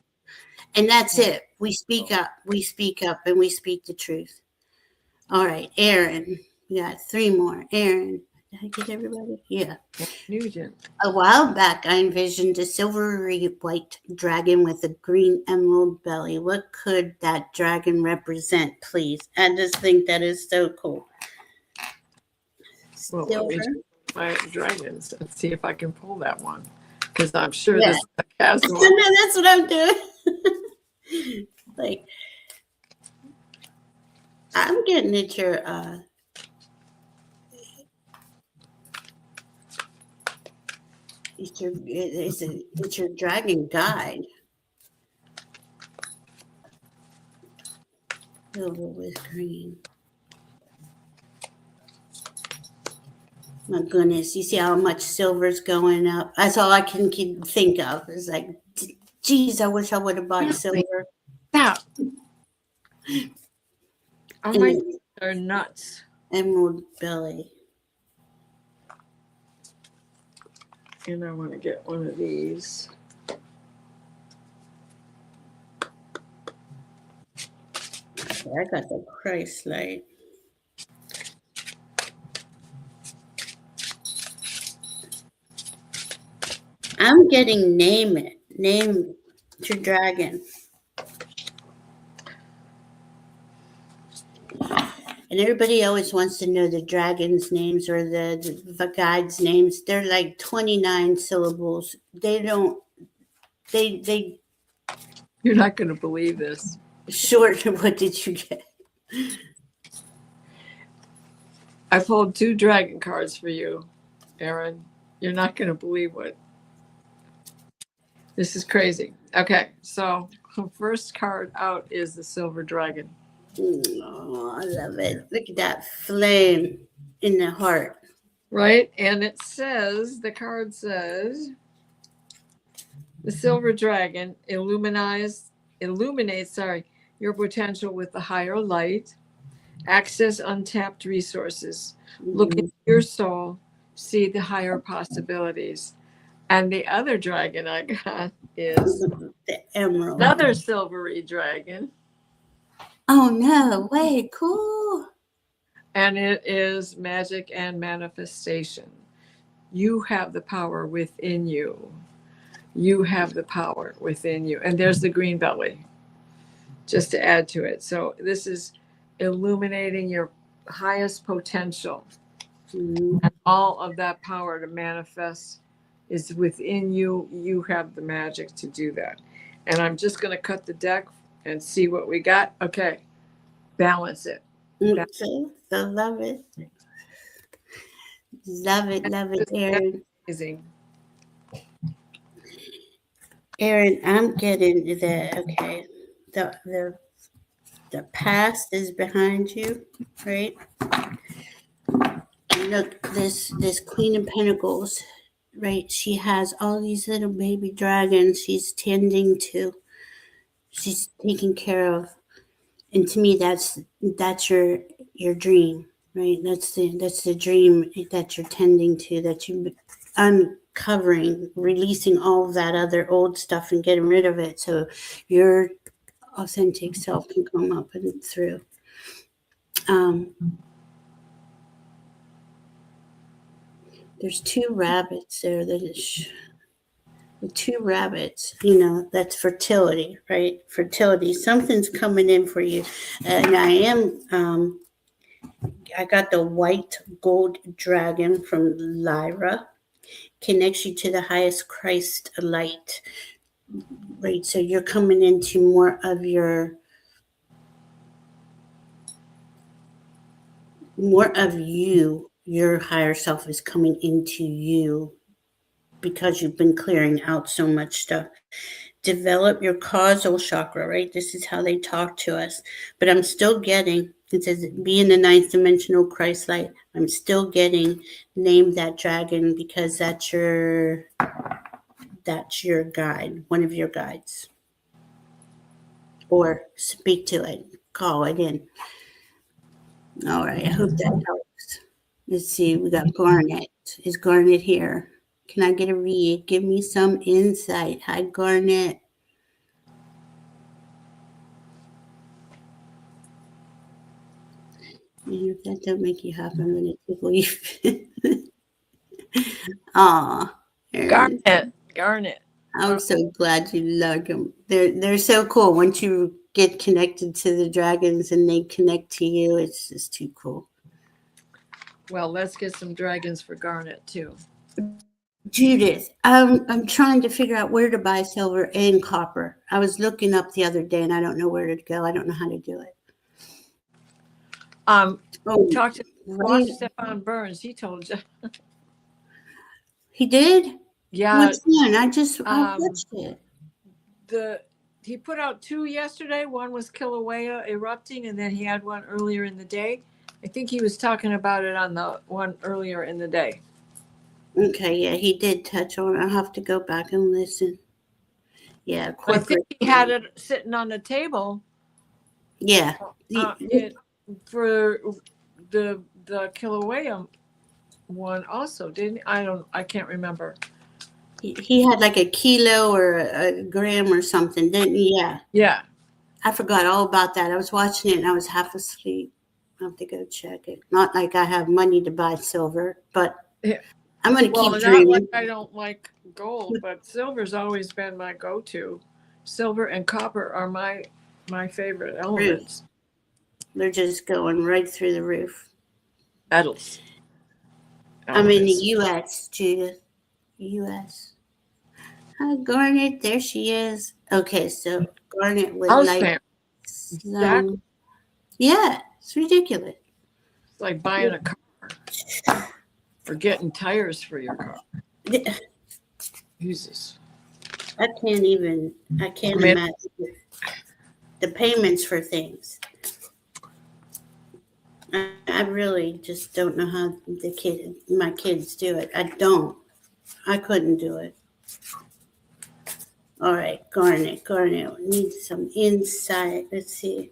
And that's Yeah. it. We speak up. We speak up and we speak the truth. All right, Aaron. We got three more. Aaron. Did I get everybody? Yeah. Nugent. A while back, I envisioned a silvery white dragon with a green emerald belly. What could that dragon represent, please? I just think that is so cool. Well, let me Silver? check my dragons and see if I can pull that one because I'm sure Yeah. this has No, one. that's what I'm doing. Like, I'm getting at your, it's your dragon guide. Silver with green. My goodness, you see how much silver's going up? That's all I can think of. It's like, geez, I wish I would have bought Really? silver. Stop. Oh And my, the they're nuts. emerald belly. And I want to get one of these. Okay, I got the Christ light. I'm getting name it. Name your dragon. And everybody always wants to know the dragon's names or the guide's names. They're like 29 syllables. They don't, they You're not going to believe this. short. What did you get? I pulled 2 dragon cards for you, Aaron. You're not going to believe what. This is crazy. Okay, so first card out is the silver dragon. Oh, I love it. Look at that flame in the heart. Right? And it says, the card says, the silver dragon illuminates your potential with the higher light, access untapped resources, look into your soul, see the higher possibilities, And the other dragon I got is The emerald. another silvery dragon. Oh, no way. Cool. And it is magic and manifestation. You have the power within you. You have the power within you. And there's the green belly, just to add to it. So this is illuminating your highest potential. Mm-hmm. And all of that power to manifest is within you. You have the magic to do that. And I'm just going to cut the deck and see what we got. Okay. Balance it. Okay. I love it. Love it, Aaron. Amazing. Aaron, I'm getting okay. The past is behind you, right? Look, this Queen of Pentacles, right? She has all these little baby dragons she's tending to. She's taking care of. And to me that's your dream, right? That's the dream that you're tending to, that you uncovering, releasing all of that other old stuff and getting rid of it so your authentic self can come up and through. There's two rabbits there the two rabbits, that's fertility, right? Fertility, something's coming in for you. And I got the white gold dragon from Lyra, connects you to the highest Christ light, right? So you're coming into more of you. Your higher self is coming into you because you've been clearing out so much stuff. Develop your causal chakra, right? This is how they talk to us. But I'm still getting, it says, be in the ninth dimensional Christ light. I'm still getting, name that dragon, because that's your guide, one of your guides. Or speak to it, call it in. All right, I hope that helps. Let's see, we got Garnet. Is Garnet here? Can I get a read? Give me some insight. Hi, Garnet. If that don't make you happy, I'm going to tickle you. Aw. Garnet. I'm so glad you like them. They're so cool. Once you get connected to the dragons and they connect to you, it's just too cool. Well, let's get some dragons for Garnet too. Judith, I'm trying to figure out where to buy silver and copper. I was looking up the other day and I don't know where to go. I don't know how to do it. Watch Stefan Burns. He told you. He did? Yeah. Which one? I watched it. He put out 2 yesterday. One was Kilauea erupting, and then he had one earlier in the day. I think he was talking about it on the one earlier in the day. Okay, yeah, he did touch on it. I'll have to go back and listen. Yeah, I think he had it sitting on the table. Yeah. For the Kilauea one also, didn't he? I can't remember. He had like a kilo or a gram or something, didn't he? Yeah. Yeah. I forgot all about that. I was watching it and I was half asleep. I'll have to go check it. Not like I have money to buy silver, but yeah. I'm going to keep dreaming. Not like I don't like gold, but silver's always been my go-to. Silver and copper are my favorite elements. They're just going right through the roof. Metals. I'm in the U.S., Judith. U.S. Hi, Garnet. There she is. Okay, so Garnet would like some. Yeah, it's ridiculous. It's like buying a car or getting tires for your car. Jesus. I can't imagine the payments for things. I really just don't know how my kids do it. I couldn't do it. All right, Garnet, we need some insight. Let's see.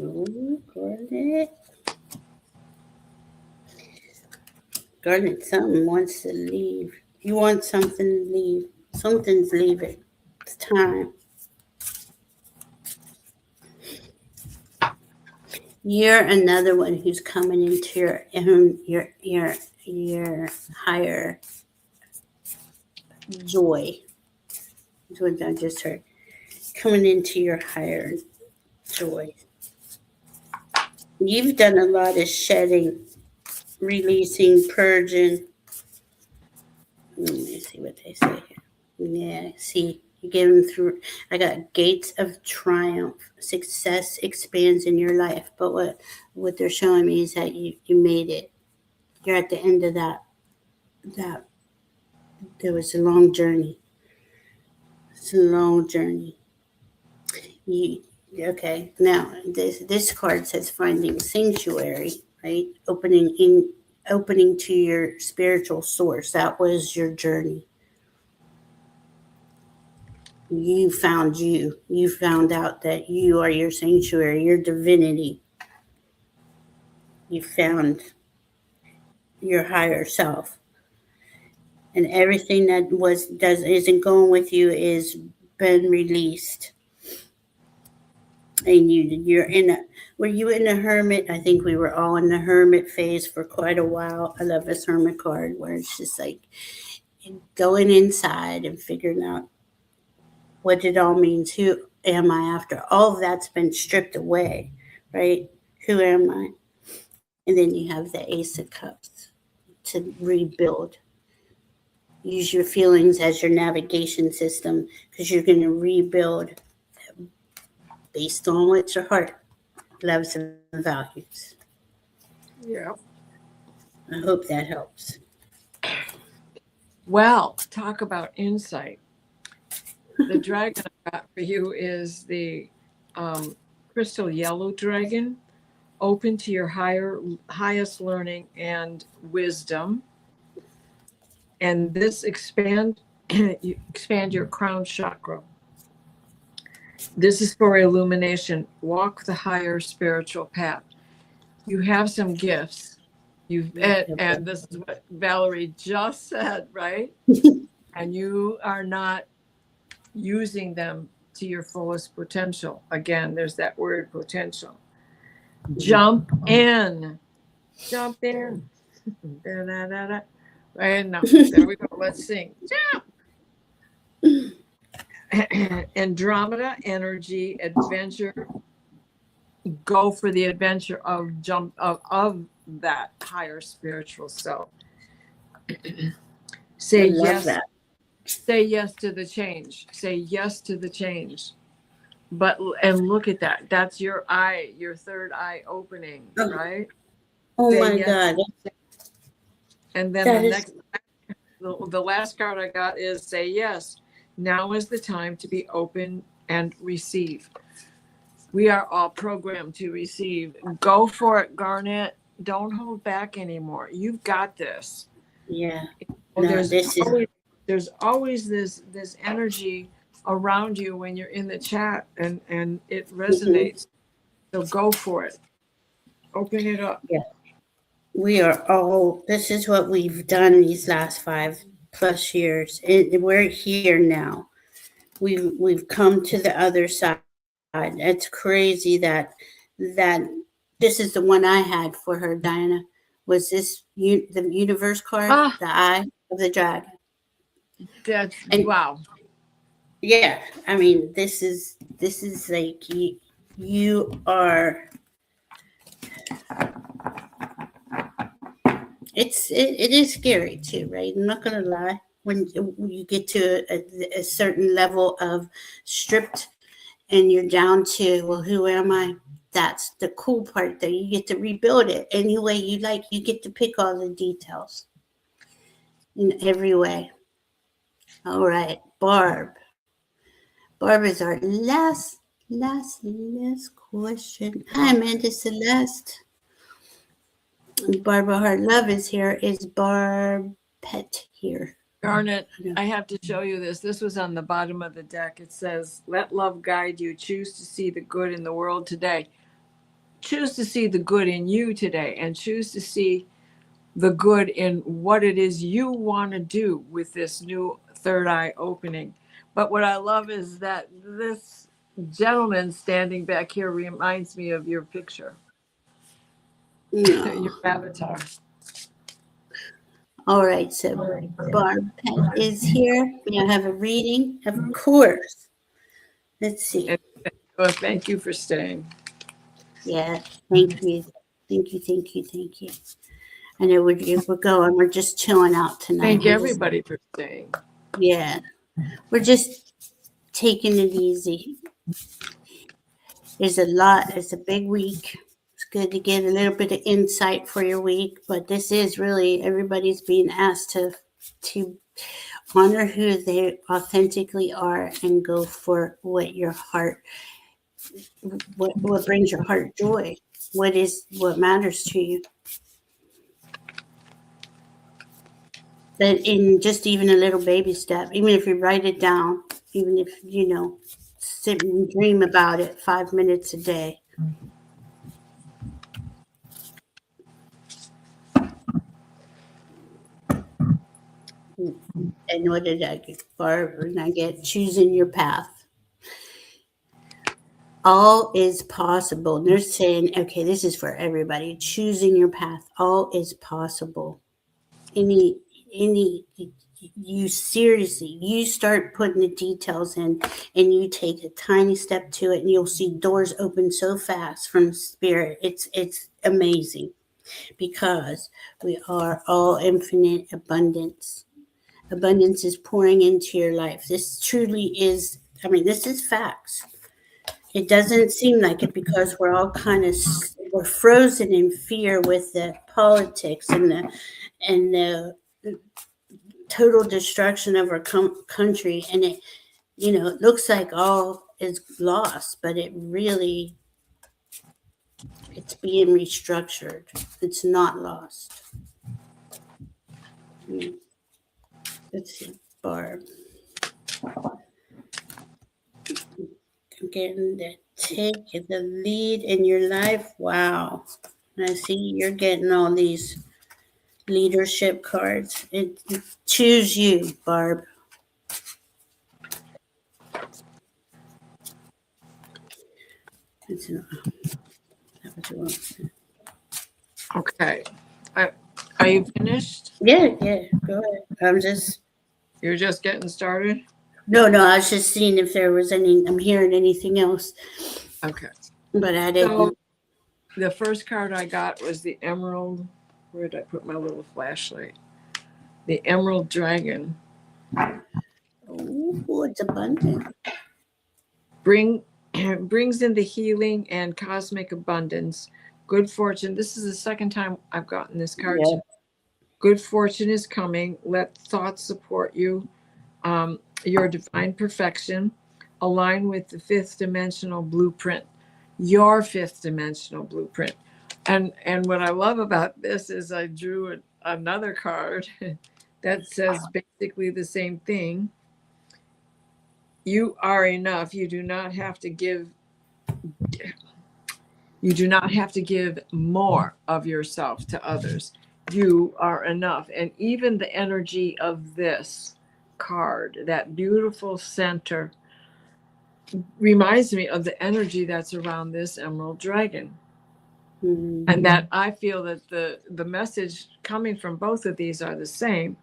Oh, Garnet. Garnet, something wants to leave. You want something to leave. Something's leaving. It's time. You're another one who's coming into your own, your higher joy. That's what I just heard. Coming into your higher joy. You've done a lot of shedding, releasing, purging. Let me see what they say here. Yeah, see, you gave them through. I got gates of triumph. Success expands in your life. But what they're showing me is that you made it. You're at the end of that. There was a long journey. It's a long journey. Okay, now this card says finding sanctuary, right? Opening to your spiritual source. That was your journey. You found you. You found out that you are your sanctuary, your divinity. You found your higher self. And everything that isn't going with you is been released. And were you in a hermit? I think we were all in the hermit phase for quite a while. I love this hermit card where it's just like going inside and figuring out what it all means. Who am I after? All of that's been stripped away, right? Who am I? And then you have the Ace of Cups to rebuild. Use your feelings as your navigation system because you're going to rebuild based on what your heart loves and values. Yeah. I hope that helps. Well, talk about insight. The dragon I got for you is the crystal yellow dragon, open to your highest learning and wisdom. And this you expand your crown chakra. This is for illumination. Walk the higher spiritual path. You have some gifts. And this is what Valerie just said, right? And you are not using them to your fullest potential. Again, there's that word potential. Jump in. Jump in. And now, there we go. Let's sing. Jump. Andromeda energy, adventure. Go for the adventure of that higher spiritual self. Say yes. That. Say yes to the change. Say yes to the change. And look at that. That's your third eye opening, right? Oh say my yes. God. And then the last card I got is say yes. Now is the time to be open and receive. We are all programmed to receive. Go for it, Garnet. Don't hold back anymore. You've got this. Yeah. There's always this energy around you when you're in the chat and it resonates. So go for it. Open it up. Yeah. This is what we've done these last 5+ years. We're here now. We've come to the other side. It's crazy that this is the one I had for her, Diana. Was this the universe card? The eye of the dragon. Wow. Yeah, I mean, this is like you are. It is scary too, right? I'm not gonna lie. When you get to a certain level of stripped, and you're down to, well, who am I? That's the cool part, that you get to rebuild it any way you like. You get to pick all the details in every way. All right, Barb. Barb is our last question. Hi, Amanda Celeste. Barbara Heart Love is here. Is Barb Pet here? Garnet, I have to show you this. This was on the bottom of the deck. It says, let love guide you. Choose to see the good in the world today. Choose to see the good in you today and choose to see the good in what it is you want to do with this new third eye opening. But what I love is that this gentleman standing back here reminds me of your picture, your avatar. All right, so Barb Pet is here. May I have a reading? Of course. Let's see. Well, thank you for staying. Yeah, thank you. Thank you. I know we're going. We're just chilling out tonight. Thank everybody for staying. Yeah, we're just taking it easy. There's a lot. It's a big week. It's good to get a little bit of insight for your week, but this is really, everybody's being asked to honor who they authentically are and go for what your heart, what brings your heart joy, what matters to you. That in just even a little baby step, even if you write it down, even if sit and dream about it 5 minutes a day. And what did I get? Barb, and I get choosing your path. All is possible. And they're saying, okay, this is for everybody. Choosing your path. All is possible. You seriously, you start putting the details in and you take a tiny step to it and you'll see doors open so fast from spirit. It's amazing because we are all infinite abundance. Abundance is pouring into your life. This truly is, this is facts. It doesn't seem like it because we're all we're frozen in fear with the politics and the total destruction of our country. And it looks like all is lost, but it's being restructured. It's not lost. Let's see, Barb. Getting the take the lead in your life. Wow. I see you're getting all these leadership cards. Choose you, Barb. Okay. Are you finished? Yeah, go ahead. You're just getting started? No, I was just seeing if there was I'm hearing anything else. Okay. But I didn't. So, the first card I got was the Emerald. Where did I put my little flashlight? The Emerald Dragon. Oh, it's abundant. Brings in the healing and cosmic abundance. Good fortune. This is the second time I've gotten this card. Yeah. Good fortune is coming. Let thoughts support you. Your divine perfection. Align with the fifth dimensional blueprint. Your fifth dimensional blueprint. And what I love about this is I drew another card that says basically the same thing. You are enough. You do not have to give more of yourself to others. You are enough. And even the energy of this card, that beautiful center, reminds me of the energy that's around this Emerald Dragon. Mm-hmm. And that I feel that the message coming from both of these are the same,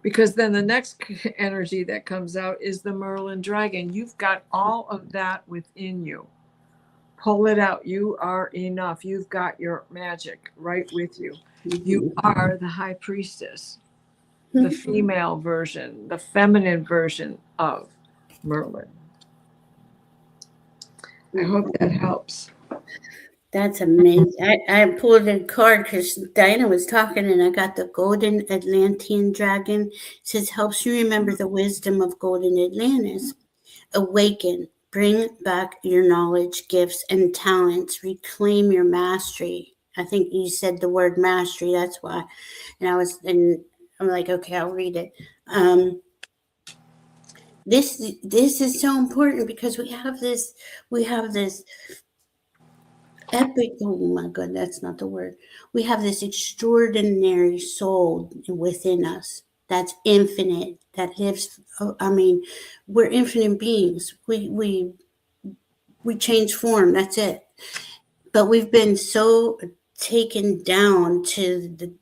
because then the next energy that comes out is the Merlin Dragon. You've got all of that within you. Pull it out. You are enough. You've got your magic right with you. Mm-hmm. You are the High Priestess, the female version, the feminine version of Merlin. I hope that helps. That's amazing. I pulled a card because Diana was talking and I got the Golden Atlantean Dragon. It says, helps you remember the wisdom of Golden Atlantis. Awaken, bring back your knowledge, gifts, and talents. Reclaim your mastery. I think you said the word mastery. That's why. And I'm like, okay, I'll read it. This is so important because we have this epic. Oh my God, that's not the word. We have this extraordinary soul within us that's infinite. That lives. I mean, we're infinite beings. We change form. That's it. But we've been so taken down to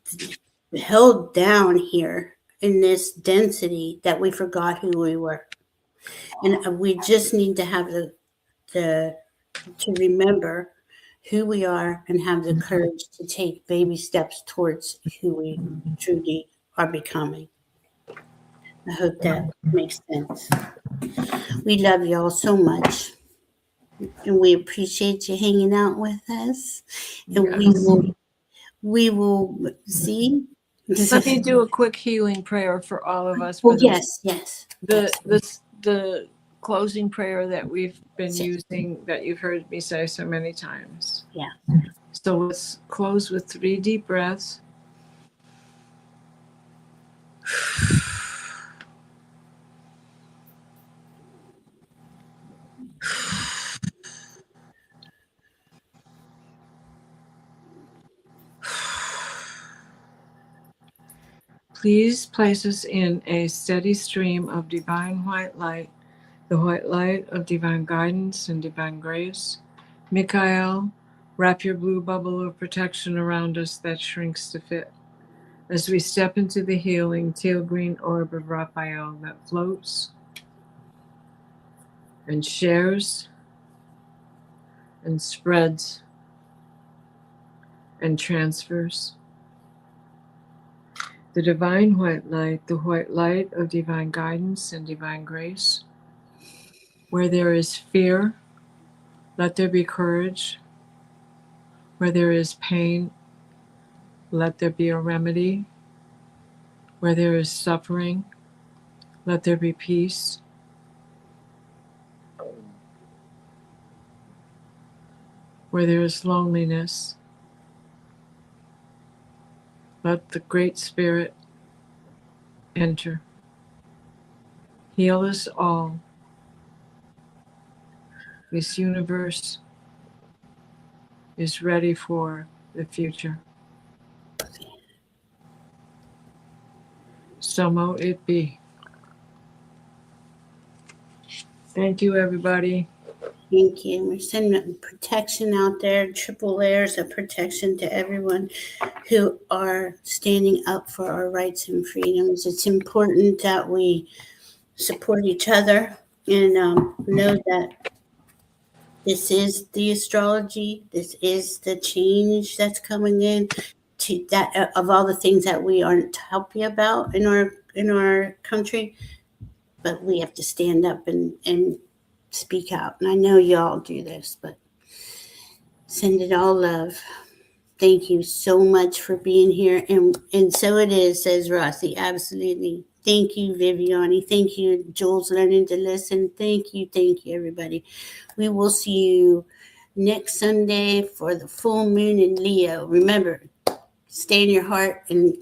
held down here in this density that we forgot who we were, and we just need to have the to remember who we are and have the courage to take baby steps towards who we truly are becoming. I hope that makes sense. We love y'all so much, and we appreciate you hanging out with us. And Yes. we will see. Let me do a quick healing prayer for all of us. Oh For yes. the closing prayer that we've been Yes. using, that you've heard me say so many times. Yeah. So let's close with 3 deep breaths. Please place us in a steady stream of divine white light, the white light of divine guidance and divine grace. Michael, wrap your blue bubble of protection around us that shrinks to fit, as we step into the healing teal green orb of Raphael that floats and shares and spreads and transfers. The divine white light, the white light of divine guidance and divine grace. Where there is fear, let there be courage. Where there is pain, let there be a remedy. Where there is suffering, let there be peace. Where there is loneliness, let the Great Spirit enter. Heal us all. This universe is ready for the future. So mo it be. Thank you, everybody. Thank you. We're sending protection out there, triple layers of protection to everyone who are standing up for our rights and freedoms. It's important that we support each other and know that this is the astrology. This is the change that's coming in to that of all the things that we aren't happy about in our country, but we have to stand up and speak out. And I know y'all do this, but send it all love. Thank you so much for being here. And so it is, says Rossi. Absolutely. Thank you, Viviani. Thank you, Jules, learning to listen. Thank you, everybody. We will see you next Sunday for the full moon in Leo. Remember, stay in your heart and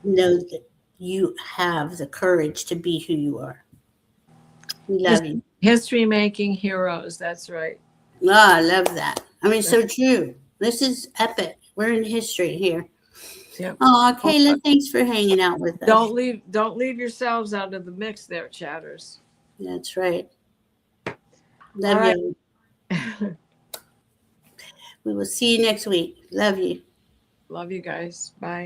know that you have the courage to be who you are. We love you. History making heroes. That's right. Oh, I love that. I mean, so true. This is epic. We're in history here. Yep. Oh, Kayla, thanks for hanging out with us. Don't leave yourselves out of the mix there, chatters. That's right. Love you. We will see you next week. Love you. Love you guys. Bye.